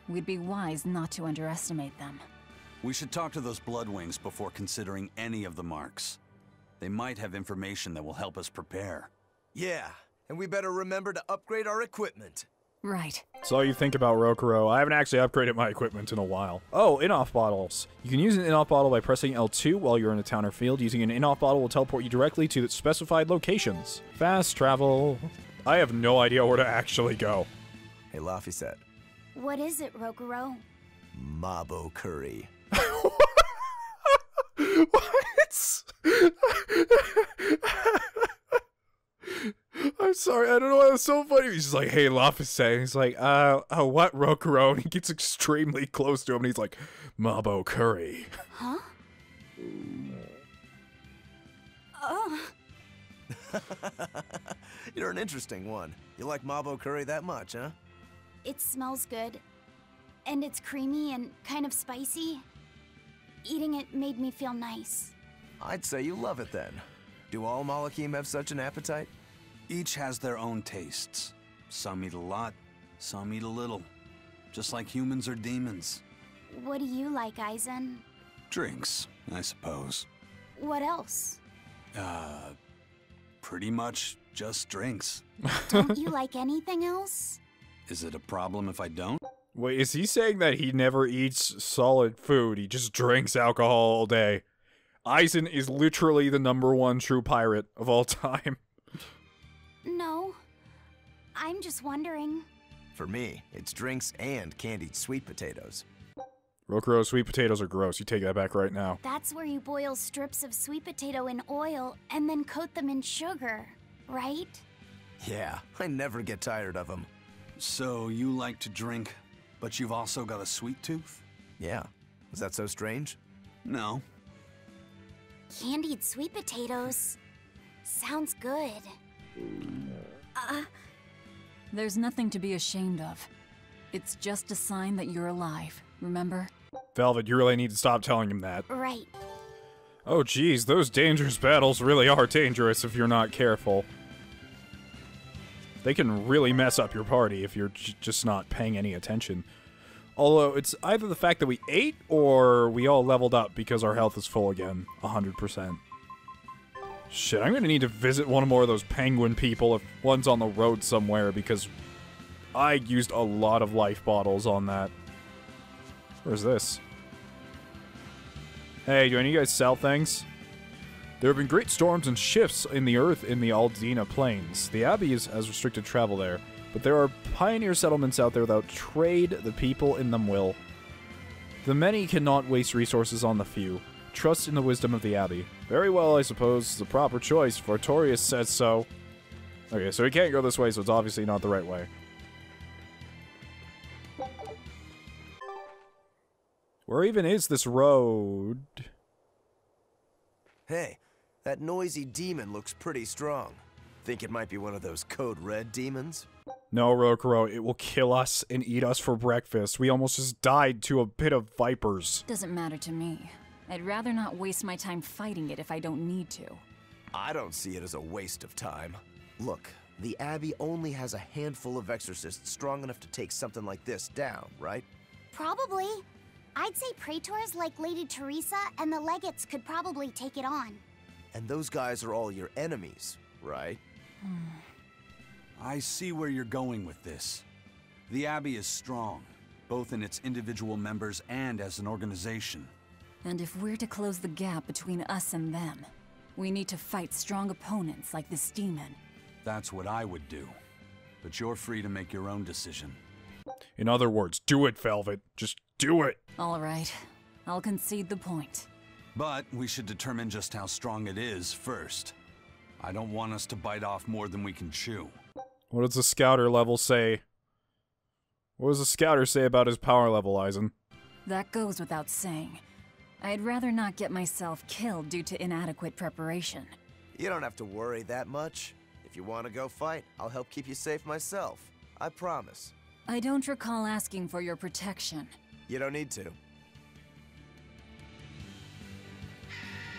We'd be wise not to underestimate them. We should talk to those Bloodwings before considering any of the marks. They might have information that will help us prepare. Yeah, and we better remember to upgrade our equipment. Right. That's all you think about, Rokuro. I haven't actually upgraded my equipment in a while. Oh, in-off bottles. You can use an in-off bottle by pressing L2 while you're in a town or field. Using an in-off bottle will teleport you directly to the specified locations. Fast travel. I have no idea where to actually go. Hey, Laphicet. What is it, Rokuro? MABO curry. What? I'm sorry, I don't know why that's so funny. He's just like, hey, Laphicet. He's like, what, Rokuro? And he gets extremely close to him, and he's like, MABO curry. Huh? You're an interesting one. You like MABO curry that much, huh? It smells good. And it's creamy and kind of spicy. Eating it made me feel nice. I'd say you love it then. Do all Malakim have such an appetite? Each has their own tastes. Some eat a lot, some eat a little. Just like humans or demons. What do you like, Aizen? Drinks, I suppose. What else? Pretty much just drinks. Don't you like anything else? Is it a problem if I don't? Wait, is he saying that he never eats solid food? He just drinks alcohol all day. Aizen is literally the #1 true pirate of all time. No. I'm just wondering. For me, it's drinks and candied sweet potatoes. Rokuro, sweet potatoes are gross. You take that back right now. That's where you boil strips of sweet potato in oil and then coat them in sugar, right? Yeah, I never get tired of them. So you like to drink, but you've also got a sweet tooth? Yeah. Is that so strange? No. Candied sweet potatoes. Sounds good. There's nothing to be ashamed of. It's just a sign that you're alive, remember? Velvet, you really need to stop telling him that. Right. Oh geez, those dangerous battles really are dangerous if you're not careful. They can really mess up your party if you're just not paying any attention. Although, it's either the fact that we ate, or we all leveled up because our health is full again. 100%. Shit, I'm gonna need to visit one more of those penguin people if one's on the road somewhere, because I used a lot of life bottles on that. Where's this? Hey, do any of you guys sell things? There have been great storms and shifts in the earth in the Aldina Plains. The Abbey has restricted travel there, but there are pioneer settlements out there without trade. The people in them will. The many cannot waste resources on the few. Trust in the wisdom of the Abbey. Very well, I suppose. The proper choice, for Artorias says so. Okay, so we can't go this way, so it's obviously not the right way. Where even is this road? Hey, that noisy demon looks pretty strong. Think it might be one of those Code Red demons? No, Rokuro, it will kill us and eat us for breakfast. We almost just died to a pit of vipers. Doesn't matter to me. I'd rather not waste my time fighting it if I don't need to. I don't see it as a waste of time. Look, the Abbey only has a handful of Exorcists strong enough to take something like this down, right? Probably. I'd say praetors like Lady Teresa and the legates could probably take it on. And those guys are all your enemies, right? I see where you're going with this. The Abbey is strong, both in its individual members and as an organization. And if we're to close the gap between us and them, we need to fight strong opponents like this demon. That's what I would do. But you're free to make your own decision. In other words, do it, Velvet. Just do it. All right. I'll concede the point. But we should determine just how strong it is first. I don't want us to bite off more than we can chew. What does the scouter level say? What does the scouter say about his power level, Eisen? That goes without saying. I'd rather not get myself killed due to inadequate preparation. You don't have to worry that much. If you want to go fight, I'll help keep you safe myself. I promise. I don't recall asking for your protection. You don't need to.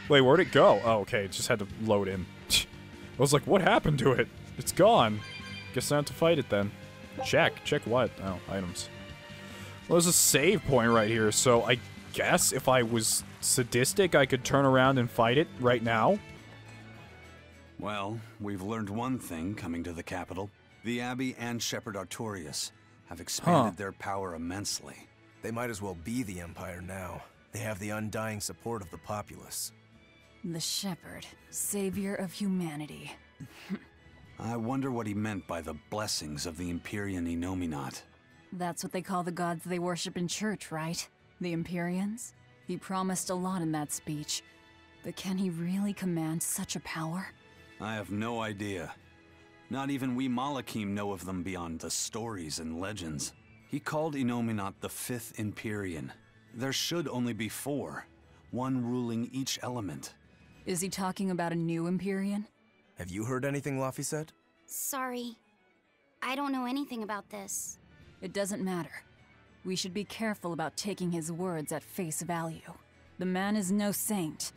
Wait, where'd it go? Oh, okay, it just had to load in. I was like, what happened to it? It's gone. Guess I have to fight it then. Check. Check what? Oh, items. Well, there's a save point right here, so I guess if I was sadistic, I could turn around and fight it right now. Well, we've learned one thing coming to the capital. The Abbey and Shepherd Artorius have expanded their power immensely. They might as well be the Empire now. They have the undying support of the populace. The Shepherd, savior of humanity. I wonder what he meant by the blessings of the Empyrean Innominat. That's what they call the gods they worship in church, right? The Empyreans? He promised a lot in that speech. But can he really command such a power? I have no idea. Not even we Malakim know of them beyond the stories and legends. He called Innominat the 5th Empyrean. There should only be 4, one ruling each element. Is he talking about a new Empyrean? Have you heard anything, Laphicet? Sorry. I don't know anything about this. It doesn't matter. We should be careful about taking his words at face value. The man is no saint.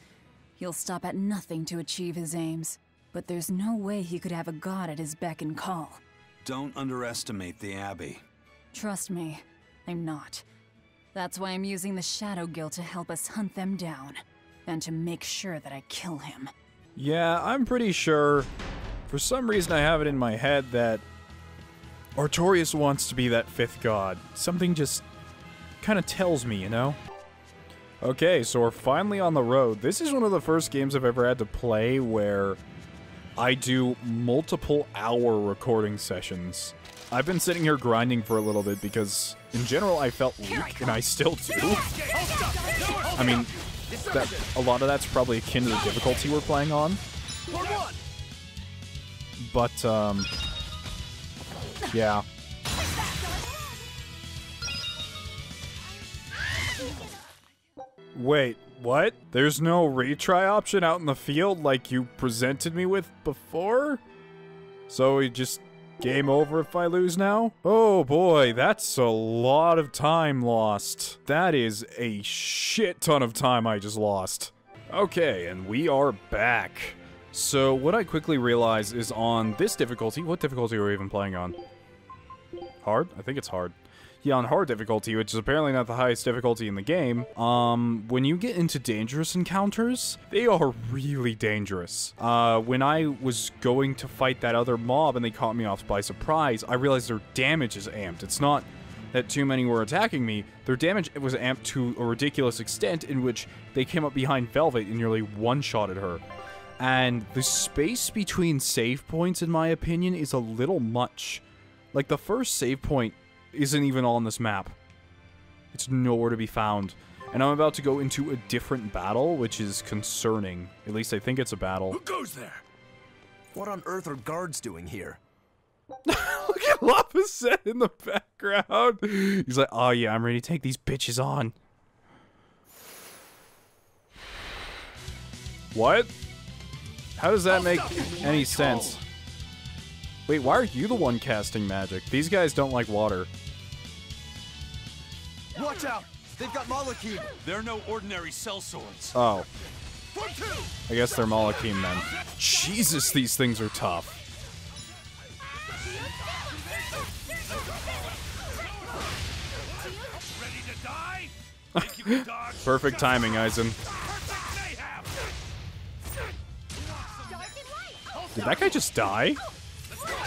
He'll stop at nothing to achieve his aims. But there's no way he could have a god at his beck and call. Don't underestimate the Abbey. Trust me, I'm not. That's why I'm using the Shadow Guild to help us hunt them down. And to make sure that I kill him. Yeah, I'm pretty sure. For some reason I have it in my head that Artorius wants to be that 5th god. Something just kind of tells me, you know? Okay, so we're finally on the road. This is one of the first games I've ever had to play where I do multiple hour recording sessions. I've been sitting here grinding for a little bit because, in general, I felt weak, and I still do. I mean, a lot of that's probably akin to the difficulty we're playing on. But, yeah. Wait, what? There's no retry option out in the field like you presented me with before? So we just game over if I lose now? Oh boy, that's a lot of time lost. That is a shit ton of time I just lost. Okay, and we are back. So what I quickly realize is on this difficulty, what difficulty are we even playing on? Hard? I think it's hard. Yeah, on hard difficulty, which is apparently not the highest difficulty in the game, when you get into dangerous encounters, they are really dangerous. When I was going to fight that other mob and they caught me off by surprise, I realized their damage is amped. It's not that too many were attacking me, their damage was amped to a ridiculous extent in which they came up behind Velvet and nearly one-shotted her. And the space between save points, in my opinion, is a little much. Like, the first save point isn't even on this map. It's nowhere to be found. And I'm about to go into a different battle, which is concerning. At least I think it's a battle. Who goes there? What on earth are guards doing here? Look at Laphicet in the background. He's like, oh yeah, I'm ready to take these bitches on. What? How does that make any sense? Wait, why are you the one casting magic? These guys don't like water. Watch out! They've got Malakim! They're no ordinary sellswords. Oh. I guess they're Malakim then. Jesus, these things are tough. Perfect timing, Eisen. Did that guy just die?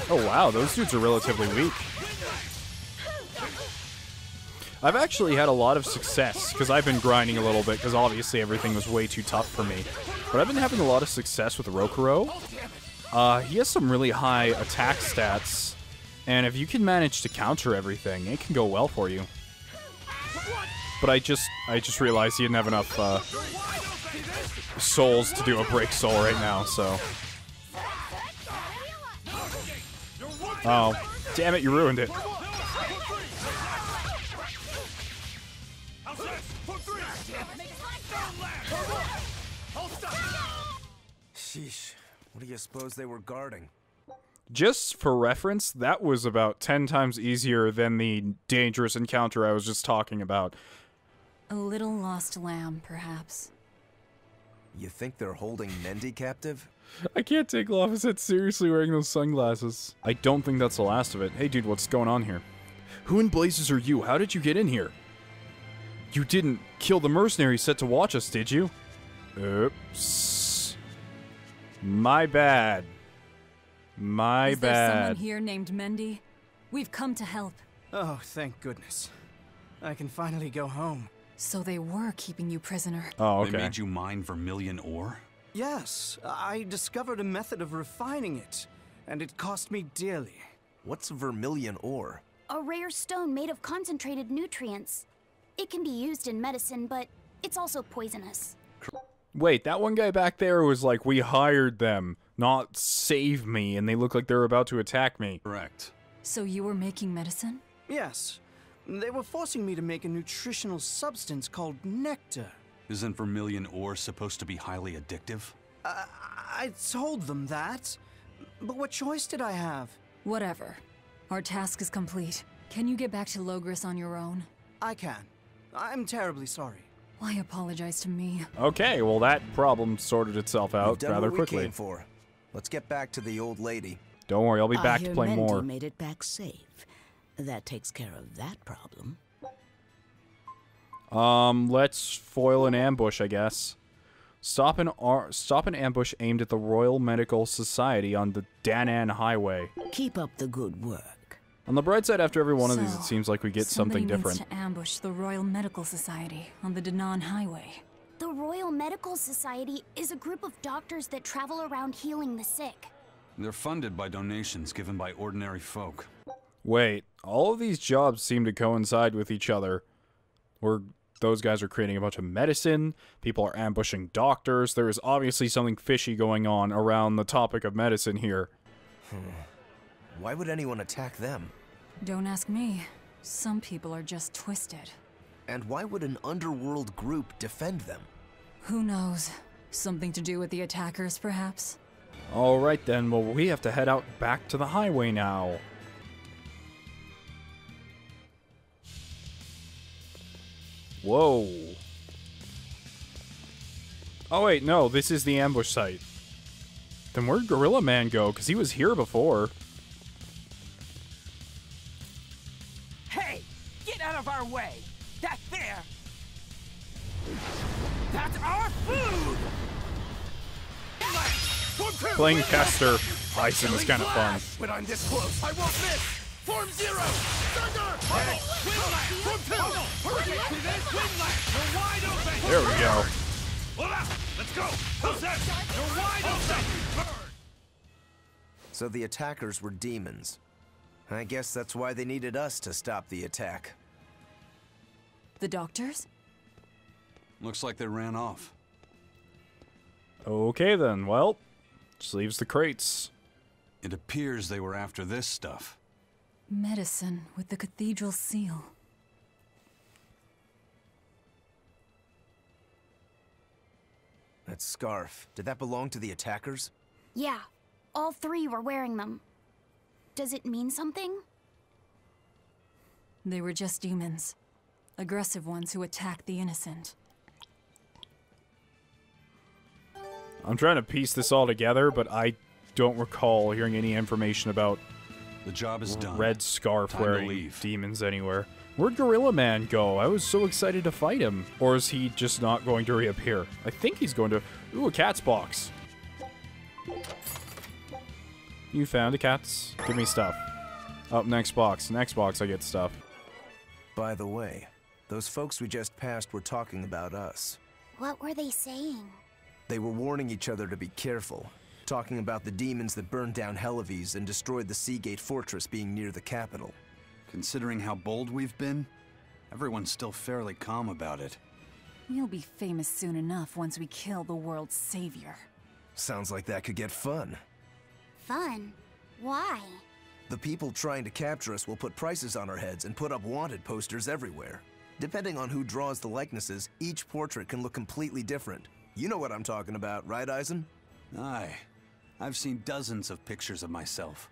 Oh wow, those dudes are relatively weak. I've actually had a lot of success, because I've been grinding a little bit, because obviously everything was way too tough for me. But I've been having a lot of success with Rokuro. He has some really high attack stats, and if you can manage to counter everything, it can go well for you. But I just realized he didn't have enough souls to do a break soul right now, so. Oh, damn it, you ruined it. Sheesh, what do you suppose they were guarding? Just for reference, that was about 10 times easier than the dangerous encounter I was just talking about. A little lost lamb, perhaps. You think they're holding Mendy captive? I can't take Laphicet seriously wearing those sunglasses. I don't think that's the last of it. Hey dude, what's going on here? Who in blazes are you? How did you get in here? You didn't kill the mercenary set to watch us, did you? Oops. My bad. My Is there bad. someone here named Mendy? We've come to help. Oh, thank goodness. I can finally go home. So they were keeping you prisoner. Oh, okay. They made you mine vermilion ore? Yes, I discovered a method of refining it, and it cost me dearly. What's vermilion ore? A rare stone made of concentrated nutrients. It can be used in medicine, but it's also poisonous. Wait, that one guy back there was like, we hired them, not save me, and they look like they're about to attack me. Correct. So you were making medicine? Yes. They were forcing me to make a nutritional substance called nectar. Isn't vermilion ore supposed to be highly addictive? I told them that. But what choice did I have? Whatever. Our task is complete. Can you get back to Logris on your own? I can. I'm terribly sorry. Why apologize to me? Okay, well that problem sorted itself out We've done rather what quickly. We came for. Let's get back to the old lady. Don't worry, I'll be back to play Mendy more. made it back safe. That takes care of that problem. Let's foil an ambush, I guess. Stop an ambush aimed at the Royal Medical Society on the Danan Highway. Keep up the good work. On the bright side, after every one of these, it seems like we get something somebody different. needs to ambush the Royal Medical Society on the Danan Highway. The Royal Medical Society is a group of doctors that travel around healing the sick. They're funded by donations given by ordinary folk. Wait, all of these jobs seem to coincide with each other. Where those guys are creating a bunch of medicine, people are ambushing doctors, there is obviously something fishy going on around the topic of medicine here. Why would anyone attack them? Don't ask me. Some people are just twisted. And why would an underworld group defend them? Who knows? Something to do with the attackers, perhaps? Alright then, well we have to head out back to the highway now. Whoa. Oh wait, no, this is the ambush site. Then where'd Gorilla Man go? Because he was here before. Hey! Get out of our way! That there! That's our food! Playing Caster Bison is kind of fun. When I'm this close, I won't miss! Form 0! Thunder! Hey! Form 2! You're wide open! There we go. Let's go! Possess! You're wide open! So the attackers were demons. I guess that's why they needed us to stop the attack. The doctors? Looks like they ran off. Okay then, well, just leaves the crates. It appears they were after this stuff. Medicine with the cathedral seal. That scarf, did that belong to the attackers? Yeah, all three were wearing them. Does it mean something? They were just demons. Aggressive ones who attacked the innocent. I'm trying to piece this all together, but I don't recall hearing any information about the job is done. Red scarf Time to wearing leave. demons anywhere. Where'd Gorilla Man go? I was so excited to fight him. Or is he just not going to reappear? I think he's going to... Ooh, a cat's box. You found a cat's. Give me stuff. Oh, next box. Next box, I get stuff. By the way, those folks we just passed were talking about us. What were they saying? They were warning each other to be careful, talking about the demons that burned down Helives and destroyed the Seagate Fortress being near the capital. Considering how bold we've been, everyone's still fairly calm about it. We'll be famous soon enough once we kill the world's savior. Sounds like that could get fun. Fun? Why? The people trying to capture us will put prices on our heads and put up wanted posters everywhere. Depending on who draws the likenesses, each portrait can look completely different. You know what I'm talking about, right, Eisen? Aye. I've seen dozens of pictures of myself.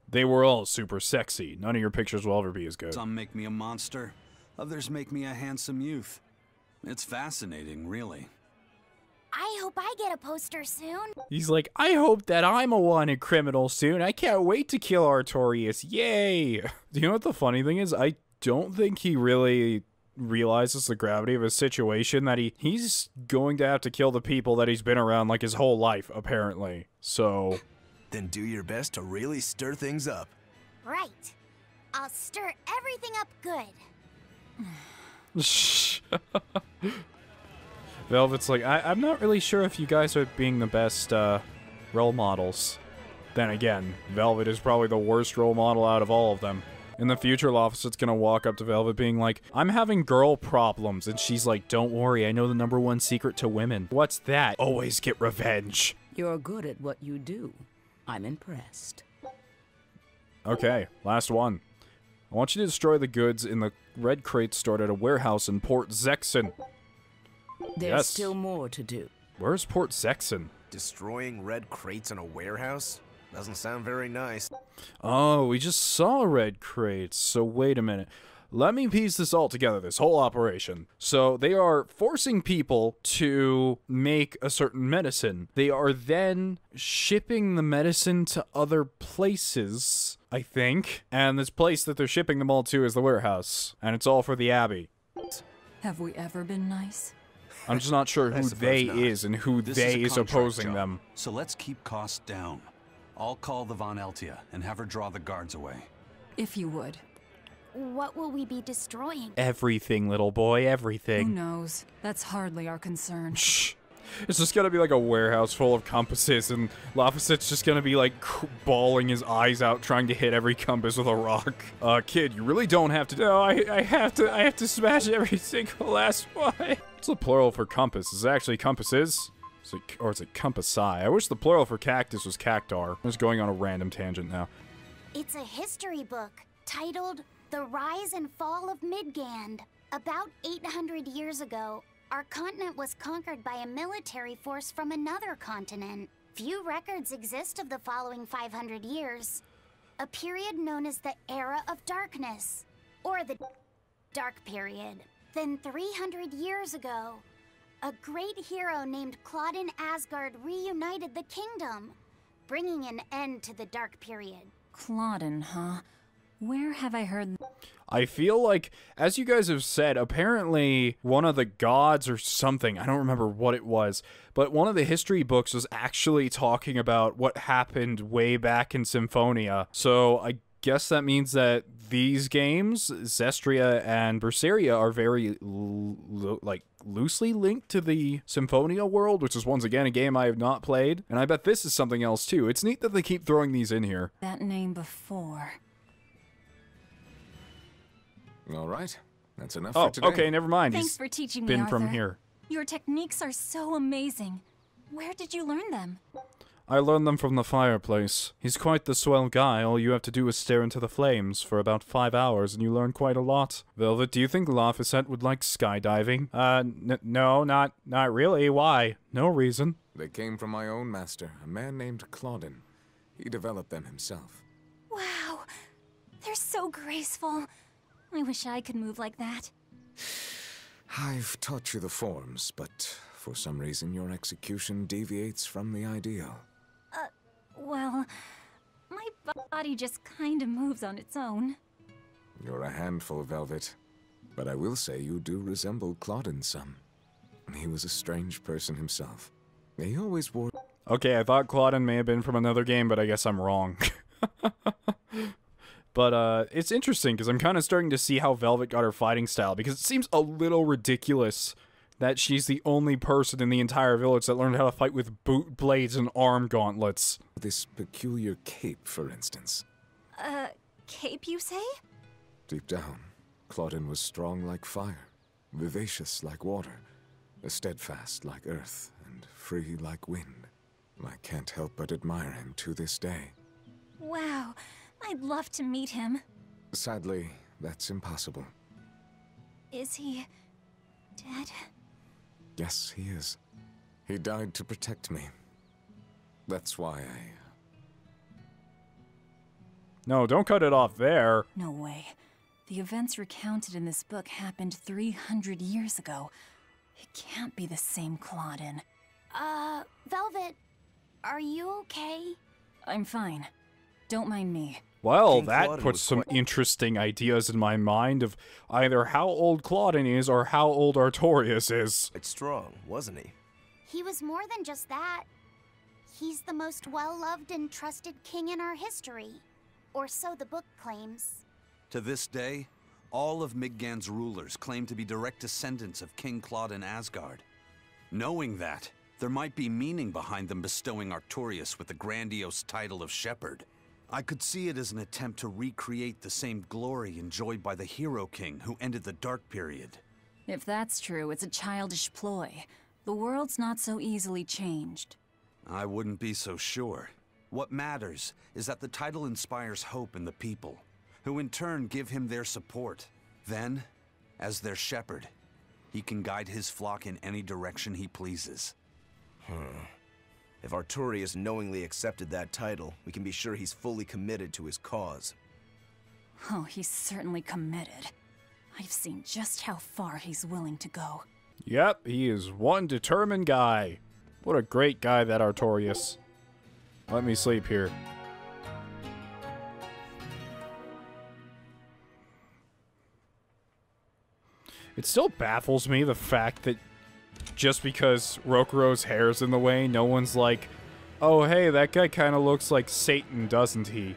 They were all super sexy. None of your pictures will ever be as good. Some make me a monster. Others make me a handsome youth. It's fascinating, really. I hope I get a poster soon. He's like, I hope that I'm a wanted criminal soon. I can't wait to kill Artorias. Yay! Do you know what the funny thing is? I don't think he really realizes the gravity of his situation, that he's going to have to kill the people that he's been around like his whole life, apparently. So... Then do your best to really stir things up. Right. I'll stir everything up good. Shh. Velvet's like, I'm not really sure if you guys are being the best role models. Then again, Velvet is probably the worst role model out of all of them. In the future, Laphicet's gonna walk up to Velvet being like, I'm having girl problems. And she's like, don't worry, I know the #1 secret to women. What's that? Always get revenge. You're good at what you do. I'm impressed. Okay, last one. I want you to destroy the goods in the red crates stored at a warehouse in Port Zexon. There's still more to do. Where's Port Zexon? Destroying red crates in a warehouse? Doesn't sound very nice. Oh, we just saw red crates. So wait a minute. Let me piece this all together, this whole operation. So they are forcing people to make a certain medicine. They are then shipping the medicine to other places, I think. And this place that they're shipping them all to is the warehouse. And it's all for the Abbey. Have we ever been nice? I'm just not sure who they is and who they is opposing them. So let's keep costs down. I'll call the Von Eltia and have her draw the guards away. If you would. What will we be destroying? Everything, little boy, everything. Who knows? That's hardly our concern. Shh. It's just gonna be like a warehouse full of compasses, and Laphicet's just gonna be like bawling his eyes out, trying to hit every compass with a rock. Kid, you really don't have to. No, I have to smash every single last one. What's the plural for compass? Is it actually compasses? Or is it compassi? I wish the plural for cactus was cactar. I'm just going on a random tangent now. It's a history book titled The Rise and Fall of Midgand. About 800 years ago, our continent was conquered by a military force from another continent. Few records exist of the following 500 years. A period known as the Era of Darkness, or the Dark Period. Then 300 years ago, a great hero named Claudin Asgard reunited the kingdom, bringing an end to the Dark Period. Claudin, huh? Where have I heard... I feel like, as you guys have said, apparently one of the gods or something, I don't remember what it was, but one of the history books was actually talking about what happened way back in Symphonia. So I guess that means that these games, Zestria and Berseria, are very, loosely linked to the Symphonia world, which is once again a game I have not played. And I bet this is something else too. It's neat that they keep throwing these in here. That name before. All right, that's enough for today. Okay, never mind. Thanks for teaching me, been Arthur. from here. Your techniques are so amazing. Where did you learn them? I learned them from the fireplace. He's quite the swell guy. All you have to do is stare into the flames for about 5 hours and you learn quite a lot. Velvet, do you think Laphicet would like skydiving? No, not really. Why? No reason. They came from my own master, a man named Claudin. He developed them himself. Wow, they're so graceful. I wish I could move like that. I've taught you the forms, but for some reason your execution deviates from the ideal. Well, my body just kinda moves on its own. You're a handful, Velvet. But I will say you do resemble Claudin some. He was a strange person himself. He always wore... Okay, I thought Claudin may have been from another game, but I guess I'm wrong. But, it's interesting, because I'm kind of starting to see how Velvet got her fighting style, because it seems a little ridiculous that she's the only person in the entire village that learned how to fight with boot blades and arm gauntlets. This peculiar cape, for instance. Cape, you say? Deep down, Claudin was strong like fire. vivacious like water, steadfast like earth, and free like wind. I can't help but admire him to this day. Wow, I'd love to meet him. Sadly, that's impossible. Is he dead? Yes, he is. He died to protect me. That's why No, don't cut it off there. No way. The events recounted in this book happened 300 years ago. It can't be the same Claudin. Velvet, are you okay? I'm fine. Don't mind me. Well, King that Claudin puts was some interesting ideas in my mind of either how old Claudin is or how old Artorias is. It's strong, wasn't he? He was more than just that. He's the most well-loved and trusted king in our history. Or so the book claims. To this day, all of Midgand's rulers claim to be direct descendants of King Claudin Asgard. Knowing that, there might be meaning behind them bestowing Artorias with the grandiose title of Shepherd. I could see it as an attempt to recreate the same glory enjoyed by the Hero King who ended the Dark Period. If that's true, it's a childish ploy. The world's not so easily changed. I wouldn't be so sure. What matters is that the title inspires hope in the people, who in turn give him their support. Then, as their shepherd, he can guide his flock in any direction he pleases. If Artorias knowingly accepted that title, we can be sure he's fully committed to his cause. Oh, he's certainly committed. I've seen just how far he's willing to go. Yep, he is one determined guy. What a great guy, that Artorias. Let me sleep here. It still baffles me, the fact that just because Rokuro's hair's in the way, no one's like, oh, hey, that guy kind of looks like Satan, doesn't he? And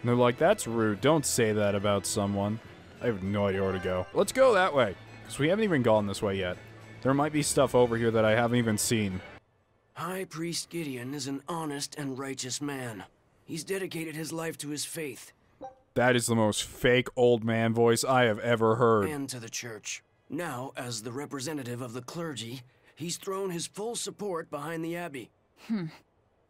they're like, that's rude. Don't say that about someone. I have no idea where to go. Let's go that way, because we haven't even gone this way yet. There might be stuff over here that I haven't even seen. High Priest Gideon is an honest and righteous man. He's dedicated his life to his faith. That is the most fake old man voice I have ever heard. And to the church. Now, as the representative of the clergy, he's thrown his full support behind the Abbey.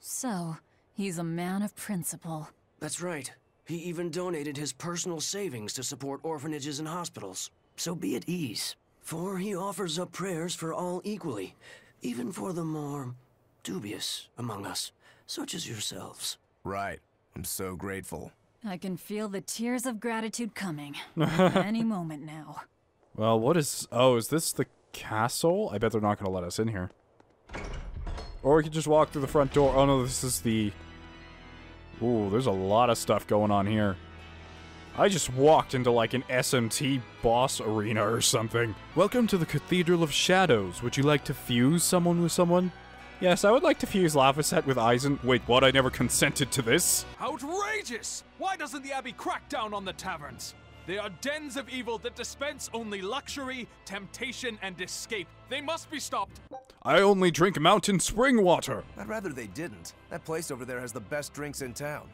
So, he's a man of principle. That's right. He even donated his personal savings to support orphanages and hospitals. So be at ease, for he offers up prayers for all equally, even for the more dubious among us, such as yourselves. Right. I'm so grateful. I can feel the tears of gratitude coming. Any moment now. Well, what is... Oh, is this the castle? I bet they're not going to let us in here. Or we could just walk through the front door. Oh, no, this is the... Ooh, there's a lot of stuff going on here. I just walked into like an SMT boss arena or something. Welcome to the Cathedral of Shadows. Would you like to fuse someone with someone? Yes, I would like to fuse Laphicet with Eisen. Wait, what? I never consented to this. Outrageous! Why doesn't the Abbey crack down on the taverns? They are dens of evil that dispense only luxury, temptation, and escape. They must be stopped. I only drink mountain spring water. I'd rather they didn't. That place over there has the best drinks in town.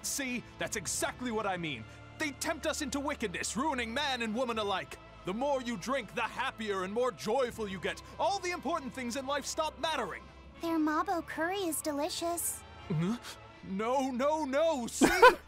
See, that's exactly what I mean. They tempt us into wickedness, ruining man and woman alike. The more you drink, the happier and more joyful you get. All the important things in life stop mattering. Their MABO curry is delicious. No. See?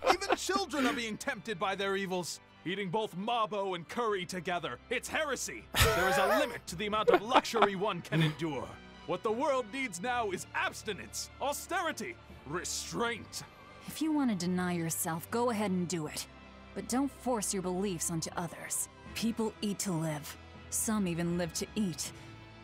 Even children are being tempted by their evils. Eating both MABO and curry together. It's heresy. There is a limit to the amount of luxury one can endure. What the world needs now is abstinence, austerity, restraint. If you want to deny yourself, go ahead and do it. But don't force your beliefs onto others. People eat to live. Some even live to eat.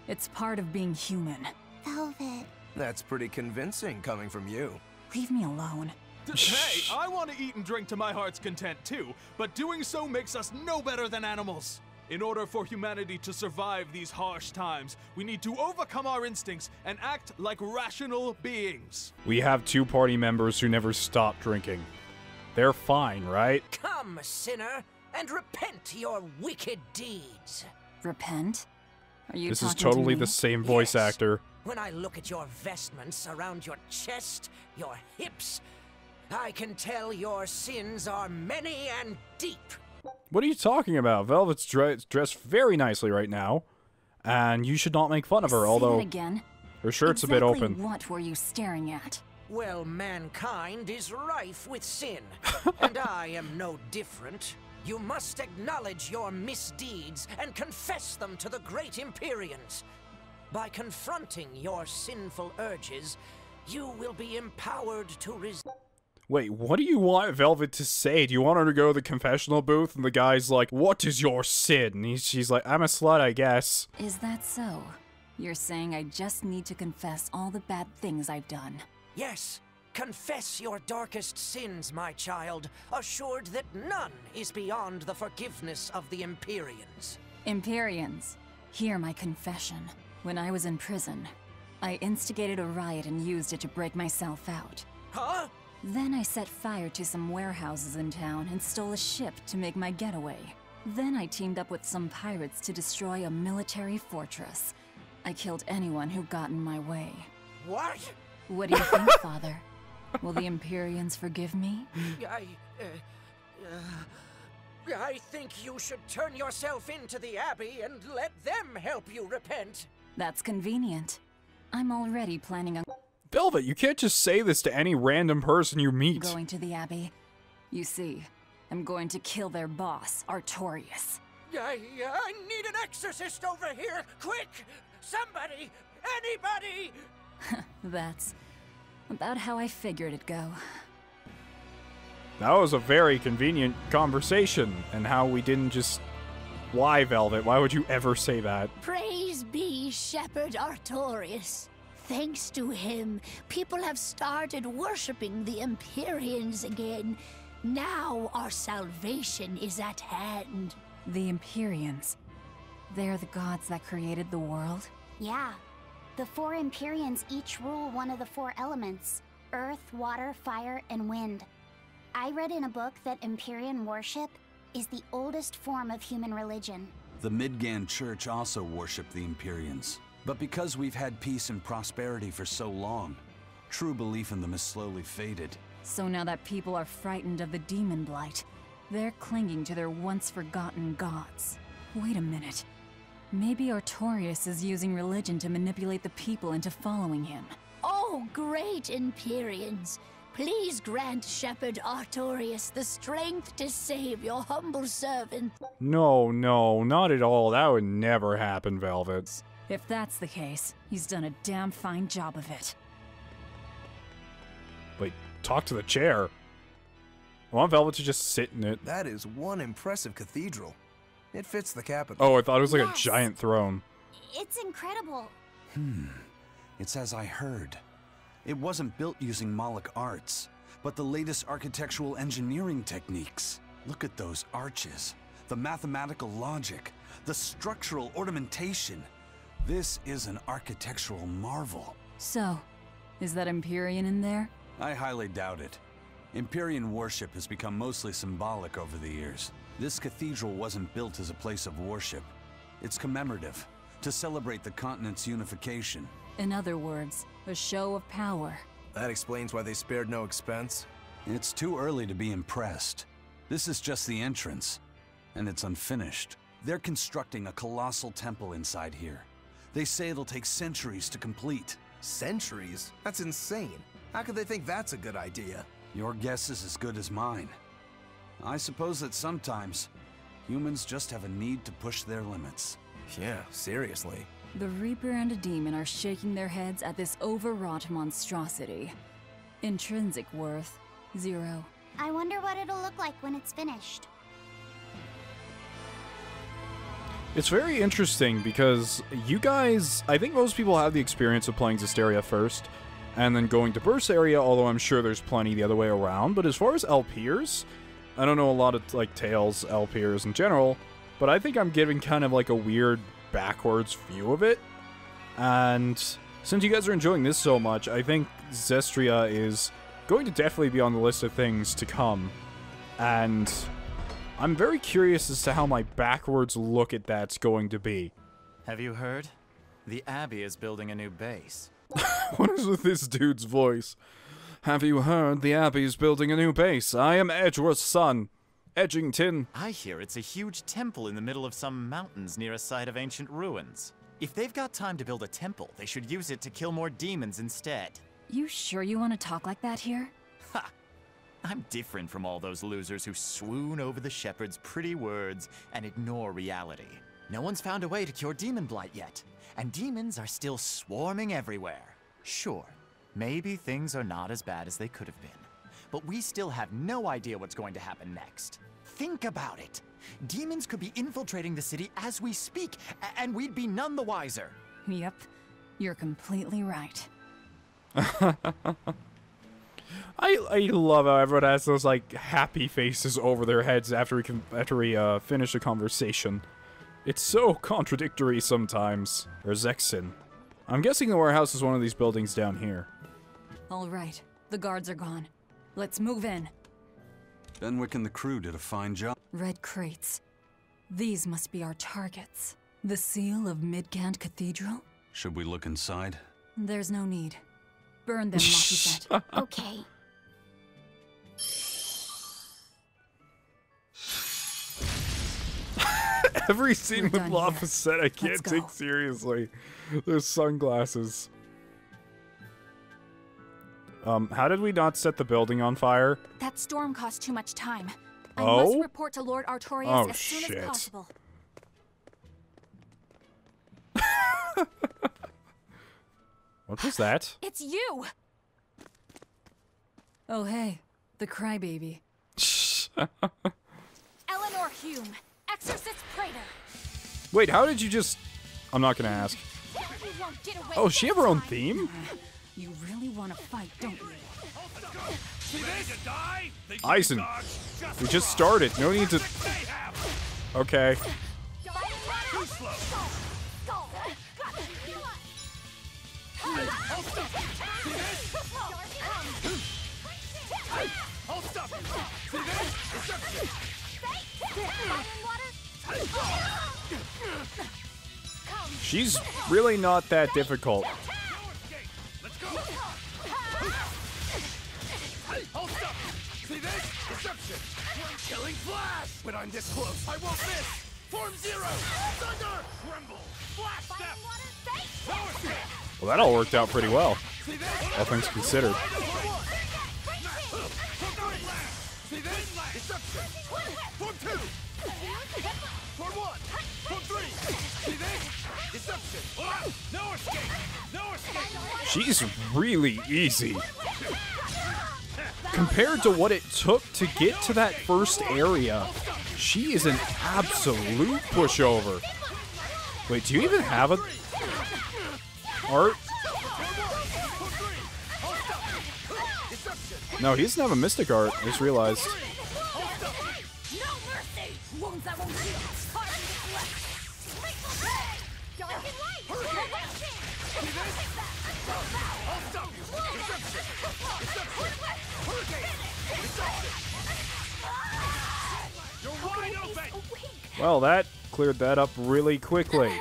It's part of being human. Velvet. That's pretty convincing coming from you. Leave me alone. Hey, I want to eat and drink to my heart's content too, but doing so makes us no better than animals. In order for humanity to survive these harsh times, we need to overcome our instincts and act like rational beings. We have 2 party members who never stop drinking. They're fine, right? Come, sinner, and repent your wicked deeds. Repent? Are you This is talking totally to me? the same voice actor. When I look at your vestments around your chest, your hips, I can tell your sins are many and deep. What are you talking about? Velvet's dressed very nicely right now, and you should not make fun of her, although again. her shirt's a bit open. What were you staring at? Well, mankind is rife with sin, and I am no different. You must acknowledge your misdeeds and confess them to the great Imperians. By confronting your sinful urges, you will be empowered to resist. Wait, what do you want Velvet to say? Do you want her to go to the confessional booth and the guy's like, "What is your sin?" And she's like, "I'm a slut, I guess." Is that so? You're saying I just need to confess all the bad things I've done? Yes, confess your darkest sins, my child, assured that none is beyond the forgiveness of the Imperians. Imperians, hear my confession. When I was in prison, I instigated a riot and used it to break myself out. Huh? Then I set fire to some warehouses in town and stole a ship to make my getaway. Then I teamed up with some pirates to destroy a military fortress. I killed anyone who got in my way. What? What do you think, Father? Will the Imperians forgive me? I think you should turn yourself into the Abbey and let them help you repent. That's convenient. I'm already planning on Velvet, you can't just say this to any random person you meet. going to the Abbey. You see, I'm going to kill their boss, Artorius. I need an exorcist over here! Quick! Somebody! Anybody! That's about how I figured it'd go. That was a very convenient conversation, and how we didn't just... Why, Velvet? Why would you ever say that? Praise be Shepherd Artorius. Thanks to him, people have started worshipping the Imperians again. Now our salvation is at hand. The Imperians. They're the gods that created the world? Yeah. The 4 Imperians each rule one of the 4 elements: earth, water, fire, and wind. I read in a book that Empyrean worship is the oldest form of human religion. The Midgand Church also worshipped the Imperians. But because we've had peace and prosperity for so long, true belief in them has slowly faded. So now that people are frightened of the Daemonblight, they're clinging to their once-forgotten gods. Wait a minute. Maybe Artorius is using religion to manipulate the people into following him. Oh, great Imperians! Please grant Shepherd Artorius the strength to save your humble servant. No, not at all. That would never happen, Velvet. If that's the case, he's done a damn fine job of it. Wait, talk to the chair. I want Velvet to just sit in it. That is one impressive cathedral. It fits the capital. Oh, I thought it was like a giant throne. It's incredible. It's as I heard. It wasn't built using Malak arts, but the latest architectural engineering techniques. Look at those arches, the mathematical logic, the structural ornamentation. This is an architectural marvel. So, is that Empyrean in there? I highly doubt it. Empyrean worship has become mostly symbolic over the years. This cathedral wasn't built as a place of worship. It's commemorative, to celebrate the continent's unification. In other words, a show of power. That explains why they spared no expense. It's too early to be impressed. This is just the entrance, and it's unfinished. They're constructing a colossal temple inside here. They say it'll take centuries to complete. Centuries? That's insane. How could they think that's a good idea? Your guess is as good as mine. I suppose that sometimes humans just have a need to push their limits. Yeah, seriously. The Reaper and a Demon are shaking their heads at this overwrought monstrosity. Intrinsic worth, 0. I wonder what it'll look like when it's finished. It's very interesting because you guys, I think most people have the experience of playing Zestiria first, and then going to Berseria, although I'm sure there's plenty the other way around. But as far as LPers, I don't know a lot of like Tales LPers in general, but I think I'm giving kind of like a weird backwards view of it. And since you guys are enjoying this so much, I think Zestiria is going to definitely be on the list of things to come. And I'm very curious as to how my backwards look at that's going to be. Have you heard? The Abbey is building a new base. What is with this dude's voice? Have you heard? The Abbey's building a new base. I am Edgeworth's son. Edgington. I hear it's a huge temple in the middle of some mountains near a site of ancient ruins. If they've got time to build a temple, they should use it to kill more demons instead. You sure you want to talk like that here? Ha! I'm different from all those losers who swoon over the shepherd's pretty words and ignore reality. No one's found a way to cure Daemonblight yet, and demons are still swarming everywhere. Sure, maybe things are not as bad as they could have been, but we still have no idea what's going to happen next. Think about it. Demons could be infiltrating the city as we speak, and we'd be none the wiser. Yep, you're completely right. I love how everyone has those like happy faces over their heads after we finish a conversation. It's so contradictory sometimes. There's Exin. I'm guessing the warehouse is one of these buildings down here. All right, the guards are gone. Let's move in. Benwick and the crew did a fine job. Red crates. These must be our targets. The seal of Midgand Cathedral? Should we look inside? There's no need. Burn them, Laphicet. Okay. Every scene with Laphicet I can't take seriously. Those sunglasses. How did we not set the building on fire? That storm caused too much time. I Oh? must report to Lord Artorias as soon as possible. What was that? It's you! Oh hey, the crybaby. Eleanor Hume, Exorcist Praetor. Wait, how did you just... I'm not gonna ask. You won't get away Oh, with she this have her own time. theme? You really want to fight, don't you? Eisen, we just started. No need to... Okay. Too slow. Hold stop. See this? She's really not that difficult. Let's go. Hold stop. See this? Deception. Killing flash. When I'm this close, I won't miss. Form zero. Thunder. Tremble. Flash step. Power step. Well, that all worked out pretty well. All things considered. See this? Deception. Form two. Form one. Form three. See this? Deception. No escape. No escape. She's really easy. Compared to what it took to get to that first area, she is an absolute pushover. Wait, do you even have a art? No, he doesn't have a mystic art, I just realized. Well, that cleared that up really quickly.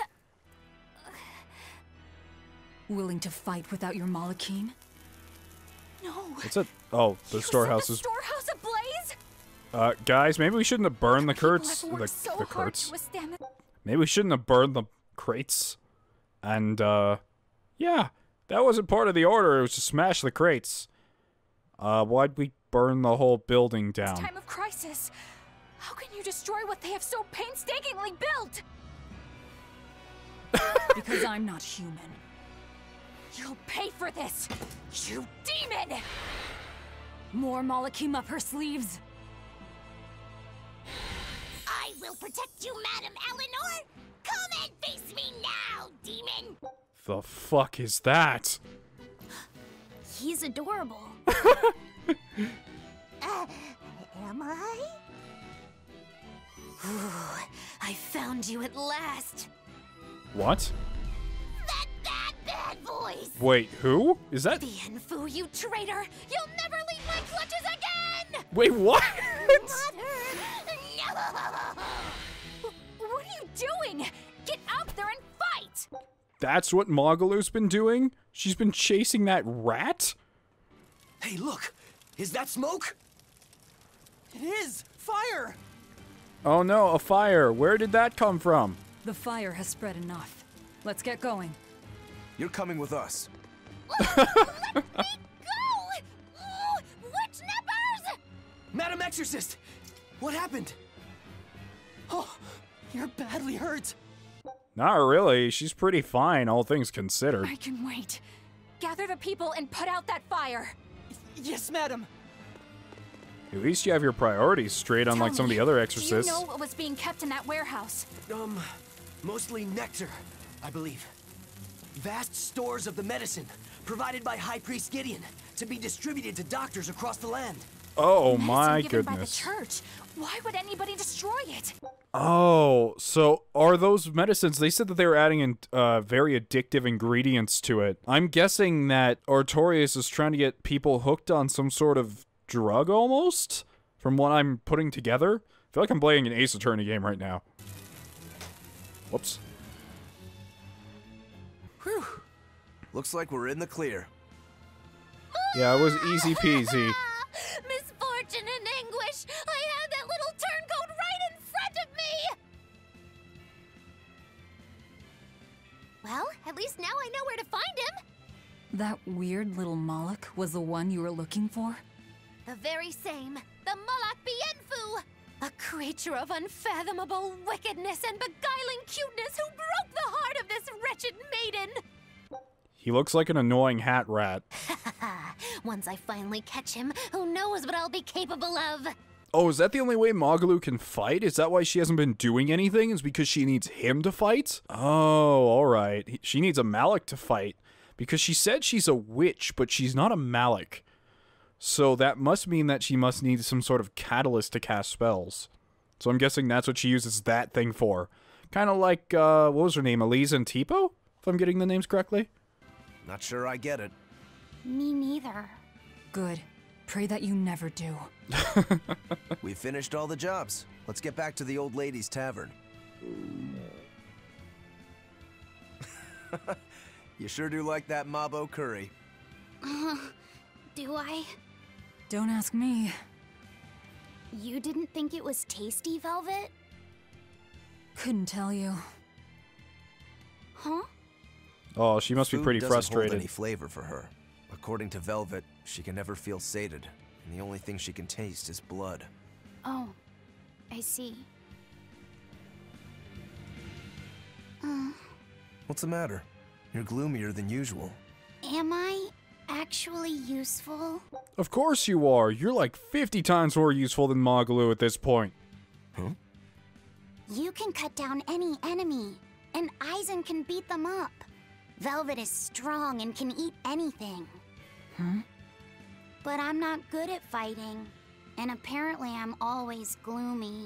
Willing to fight without your Malakim? No. What's that? Oh, the storehouse is... Storehouse ablaze? Guys, maybe we shouldn't have burned the crates. I've worked so hard to withstand the... Maybe we shouldn't have burned the crates. And, yeah, that wasn't part of the order. It was to smash the crates. Why'd we burn the whole building down? Time of crisis. How can you destroy what they have so painstakingly built? Because I'm not human. You'll pay for this, you demon! More Malakim up her sleeves. I will protect you, Madam Eleanor! Come and face me now, demon! The fuck is that? He's adorable. Am I? Ooh, I found you at last. What? Bad voice! Wait, who? Is that... Bienfu, you traitor! You'll never leave my clutches again! Wait, what? No! What are you doing? Get out there and fight! That's what Magalu's been doing? She's been chasing that rat? Hey, look! Is that smoke? It is! Fire! Oh no, a fire. Where did that come from? The fire has spread enough. Let's get going. You're coming with us. Let me go! Oh, witch nippers! Madam Exorcist! What happened? Oh, you're badly hurt. Not really. She's pretty fine, all things considered. I can wait. Gather the people and put out that fire. Yes, madam. At least you have your priorities straight, unlike some of the other exorcists. Do you know what was being kept in that warehouse? Mostly nectar, I believe. Vast stores of the medicine provided by High Priest Gideon to be distributed to doctors across the land. Oh Medicine my given goodness. by the church. Why would anybody destroy it? Oh, so are those medicines? They said that they were adding in very addictive ingredients to it. I'm guessing that Artorias is trying to get people hooked on some sort of drug almost, from what I'm putting together. I feel like I'm playing an Ace Attorney game right now. Whoops. Whew. Looks like we're in the clear. Yeah, it was easy peasy. Misfortune and anguish! I had that little turncoat right in front of me! Well, at least now I know where to find him. That weird little Malak was the one you were looking for? The very same. The Malak Bienfu! A creature of unfathomable wickedness and beguiling cuteness who broke the heart of this wretched maiden! He looks like an annoying hat rat. Once I finally catch him, who knows what I'll be capable of? Oh, is that the only way Magalu can fight? Is that why she hasn't been doing anything? Is because she needs him to fight? Oh, alright. She needs a Malak to fight. Because she said she's a witch, but she's not a Malak. So that must mean that she must need some sort of catalyst to cast spells. So I'm guessing that's what she uses that thing for. Kind of like, what was her name? Elise and Tipo? If I'm getting the names correctly? Not sure I get it. Me neither. Good. Pray that you never do. We've finished all the jobs. Let's get back to the old lady's tavern. You sure do like that MABO curry. Do I? Don't ask me. You didn't think it was tasty, Velvet? Couldn't tell you. Huh? Oh, she must be pretty Food doesn't frustrated. hold any flavor for her. According to Velvet, she can never feel sated, and the only thing she can taste is blood. Oh, I see. What's the matter? You're gloomier than usual. Am I actually useful? Of course you are. You're like 50 times more useful than Magalu at this point. Huh? You can cut down any enemy, and Eisen can beat them up. Velvet is strong and can eat anything. But I'm not good at fighting, and apparently I'm always gloomy.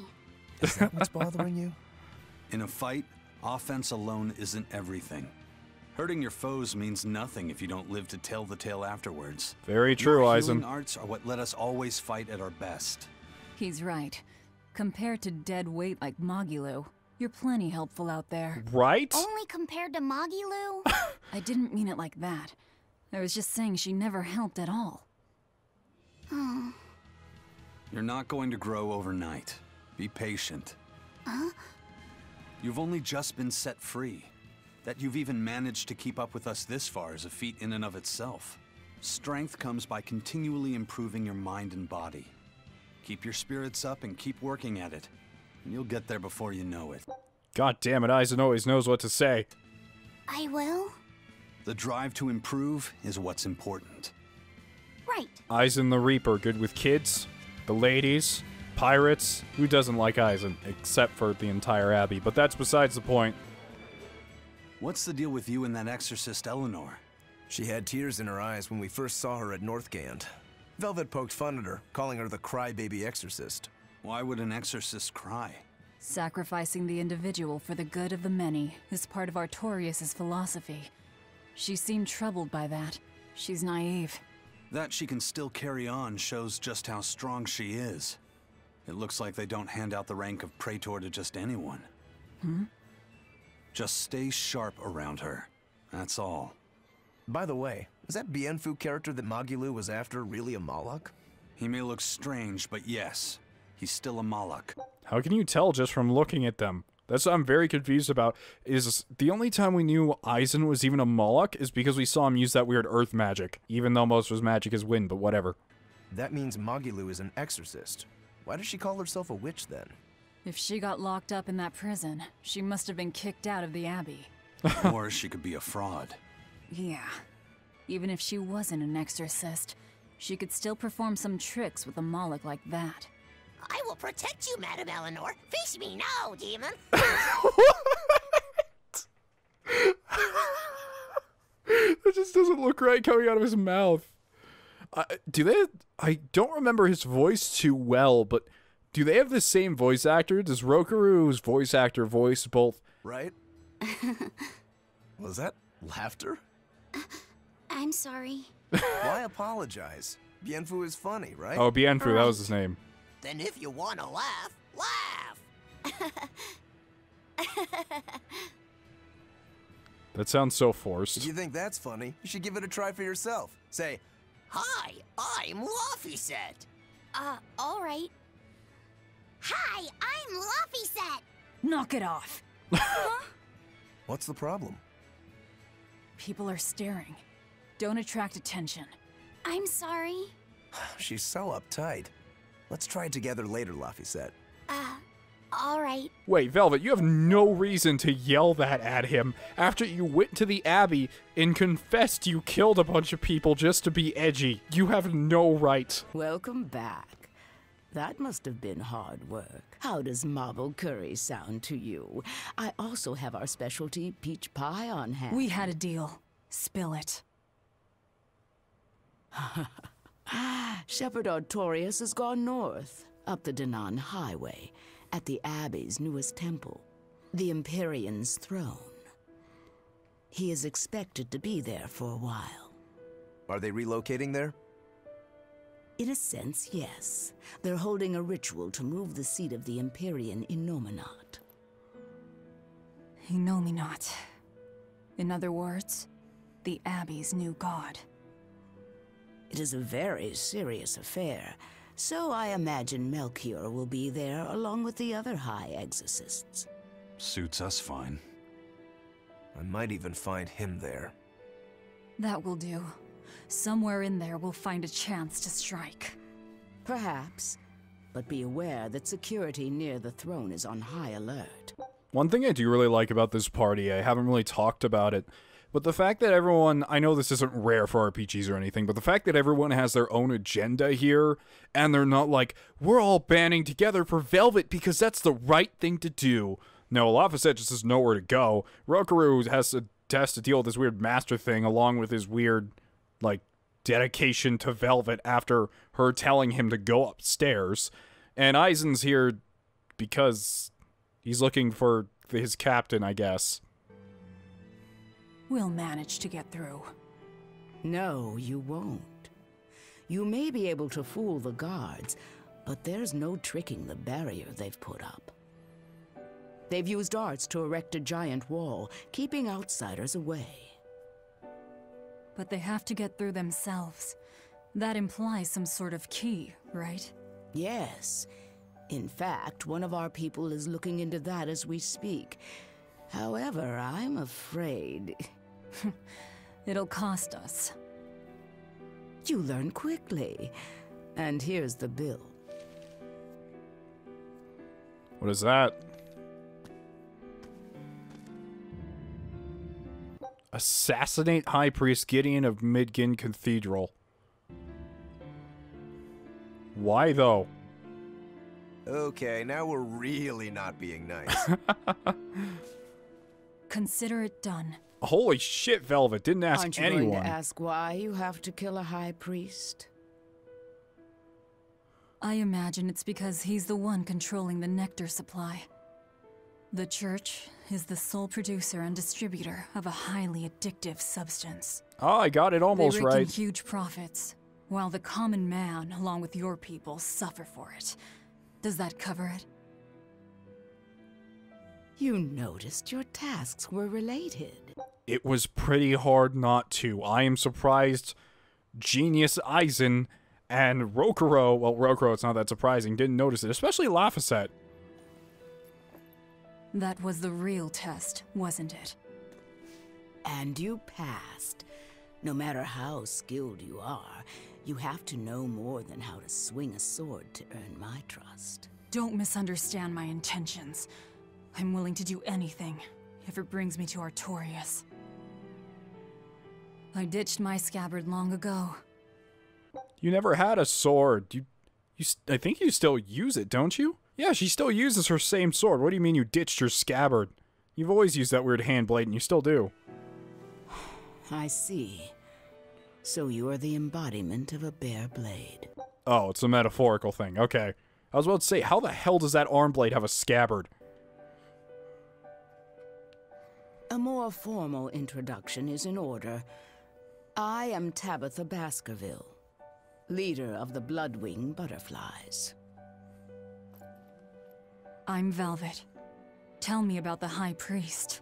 Is that what's bothering you? In a fight, offense alone isn't everything. Hurting your foes means nothing if you don't live to tell the tale afterwards. Very true, Your Eisen. healing arts are what let us always fight at our best. He's right. Compared to dead weight like Magulu, you're plenty helpful out there. Right? Only compared to Magilu? I didn't mean it like that. I was just saying she never helped at all. You're not going to grow overnight. Be patient. You've only just been set free. That you've even managed to keep up with us this far is a feat in and of itself. Strength comes by continually improving your mind and body. Keep your spirits up and keep working at it, and you'll get there before you know it. God damn it, Eisen always knows what to say. I will? The drive to improve is what's important. Right. Eisen the Reaper, good with kids, the ladies, pirates. Who doesn't like Eisen? Except for the entire Abbey, but that's besides the point. What's the deal with you and that exorcist Eleanor? She had tears in her eyes when we first saw her at Northgand. Velvet poked fun at her, calling her the crybaby exorcist. Why would an exorcist cry? Sacrificing the individual for the good of the many is part of Artorias' philosophy. She seemed troubled by that. She's naive. That she can still carry on shows just how strong she is. It looks like they don't hand out the rank of praetor to just anyone. Just stay sharp around her. That's all. By the way, is that Bienfu character that Magulu was after really a Malak? He may look strange, but yes. he's still a Malak. How can you tell just from looking at them? That's what I'm very confused about, is the only time we knew Eisen was even a Malak is because we saw him use that weird earth magic, even though most of his magic is wind, but whatever. That means Magilu is an exorcist. Why does she call herself a witch then? If she got locked up in that prison, she must have been kicked out of the Abbey. Or she could be a fraud. Yeah. Even if she wasn't an exorcist, she could still perform some tricks with a Malak like that. I will protect you, Madam Eleanor. Face me now, demon. That just doesn't look right coming out of his mouth. I don't remember his voice too well, but do they have the same voice actor? Does Rokuru's voice actor voice both? Right? Was that laughter? I'm sorry. Why apologize? Bienfu is funny, right? Oh, Bienfu, that was his name. Then if you want to laugh, laugh. That sounds so forced. If you think that's funny, you should give it a try for yourself. Say, Hi, I'm Laphicet. All right. Hi, I'm Laphicet. Knock it off. what's the problem? People are staring. Don't attract attention. I'm sorry. She's so uptight. Let's try it together later, Laphicet. All right. Wait, Velvet, you have no reason to yell that at him after you went to the Abbey and confessed you killed a bunch of people just to be edgy. You have no right. Welcome back. That must have been hard work. How does MABO curry sound to you? I also have our specialty peach pie on hand. We had a deal. Spill it. Shepherd Artorius has gone north, up the Danan Highway, at the Abbey's newest temple, the Empyrean's throne. He is expected to be there for a while. Are they relocating there? In a sense, yes. They're holding a ritual to move the seat of the Empyrean Inominat. Inominat. In other words, the Abbey's new god. It is a very serious affair, so I imagine Melchior will be there along with the other high exorcists. Suits us fine. I might even find him there. That will do. Somewhere in there we'll find a chance to strike. Perhaps, but be aware that security near the throne is on high alert. One thing I do really like about this party, I haven't really talked about it, but the fact that everyone, I know this isn't rare for RPGs or anything, but the fact that everyone has their own agenda here, and they're not like, we're all banding together for Velvet because that's the right thing to do. No, Laphicet just has nowhere to go. Rokuru has to deal with this weird master thing along with his weird, like, dedication to Velvet after her telling him to go upstairs. And Eisen's here because he's looking for his captain, I guess. We'll manage to get through. No, you won't. You may be able to fool the guards, but there's no tricking the barrier they've put up. They've used arts to erect a giant wall, keeping outsiders away. But they have to get through themselves. That implies some sort of key, right? Yes. In fact, one of our people is looking into that as we speak. However, I'm afraid... It'll cost us. You learn quickly. And here's the bill. What is that? Assassinate High Priest Gideon of Midgand Cathedral. Why, though? Okay, now we're really not being nice. Consider it done. Holy shit, Velvet. Didn't ask Aren't you anyone. going to ask why you have to kill a high priest? I imagine it's because he's the one controlling the nectar supply. The church is the sole producer and distributor of a highly addictive substance. Oh, I got it almost they rake in right. huge profits, while the common man, along with your people, suffer for it. Does that cover it? You noticed your tasks were related. It was pretty hard not to. I am surprised Genius Eisen And Rokuro, well, Rokuro, it's not that surprising, didn't notice it, especially Laphicet. That was the real test, wasn't it? And you passed. No matter how skilled you are, you have to know more than how to swing a sword to earn my trust. Don't misunderstand my intentions. I'm willing to do anything, if it brings me to Artorias. I ditched my scabbard long ago. You never had a sword. I think you still use it, don't you? Yeah, she still uses her same sword. What do you mean you ditched your scabbard? You've always used that weird hand blade, and you still do. I see. So you are the embodiment of a bare blade. Oh, it's a metaphorical thing. Okay. I was about to say, how the hell does that arm blade have a scabbard? A more formal introduction is in order. I am Tabitha Baskerville, leader of the Bloodwing Butterflies. I'm Velvet. Tell me about the High Priest.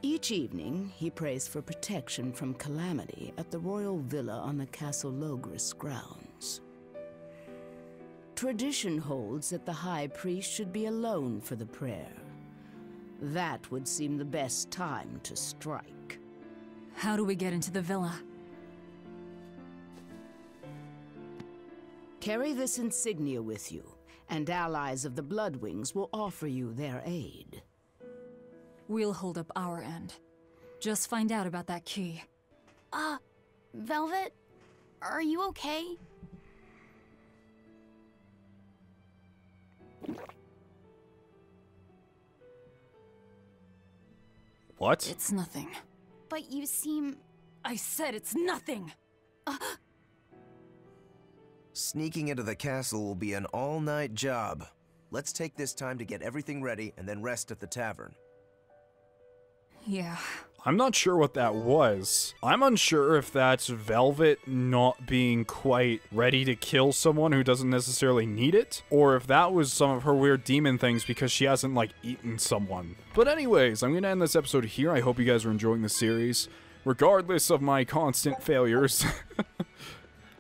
Each evening, he prays for protection from calamity at the royal villa on the Castle Logris grounds. Tradition holds that the High Priest should be alone for the prayer. That would seem the best time to strike. How do we get into the villa? Carry this insignia with you, and allies of the Bloodwings will offer you their aid. We'll hold up our end. Just find out about that key. Velvet? Are you okay? What? It's nothing. But you seem... I said it's nothing! Sneaking into the castle will be an all-night job. Let's take this time to get everything ready and then rest at the tavern. Yeah. I'm not sure what that was. I'm unsure if that's Velvet not being quite ready to kill someone who doesn't necessarily need it, or if that was some of her weird demon things because she hasn't, like, eaten someone. But anyways, I'm gonna end this episode here. I hope you guys are enjoying the series, regardless of my constant failures.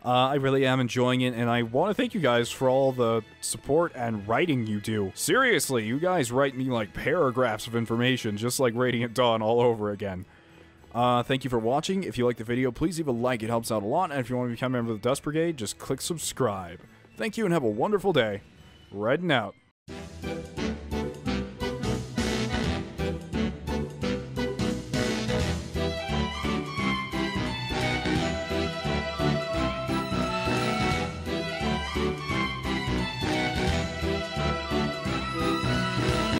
I really am enjoying it, and I want to thank you guys for all the support and writing you do. Seriously, you guys write me like paragraphs of information, just like Radiant Dawn all over again. Thank you for watching. If you liked the video, please leave a like. It helps out a lot. And if you want to become a member of the Dust Brigade, just click subscribe. Thank you and have a wonderful day. Red and out.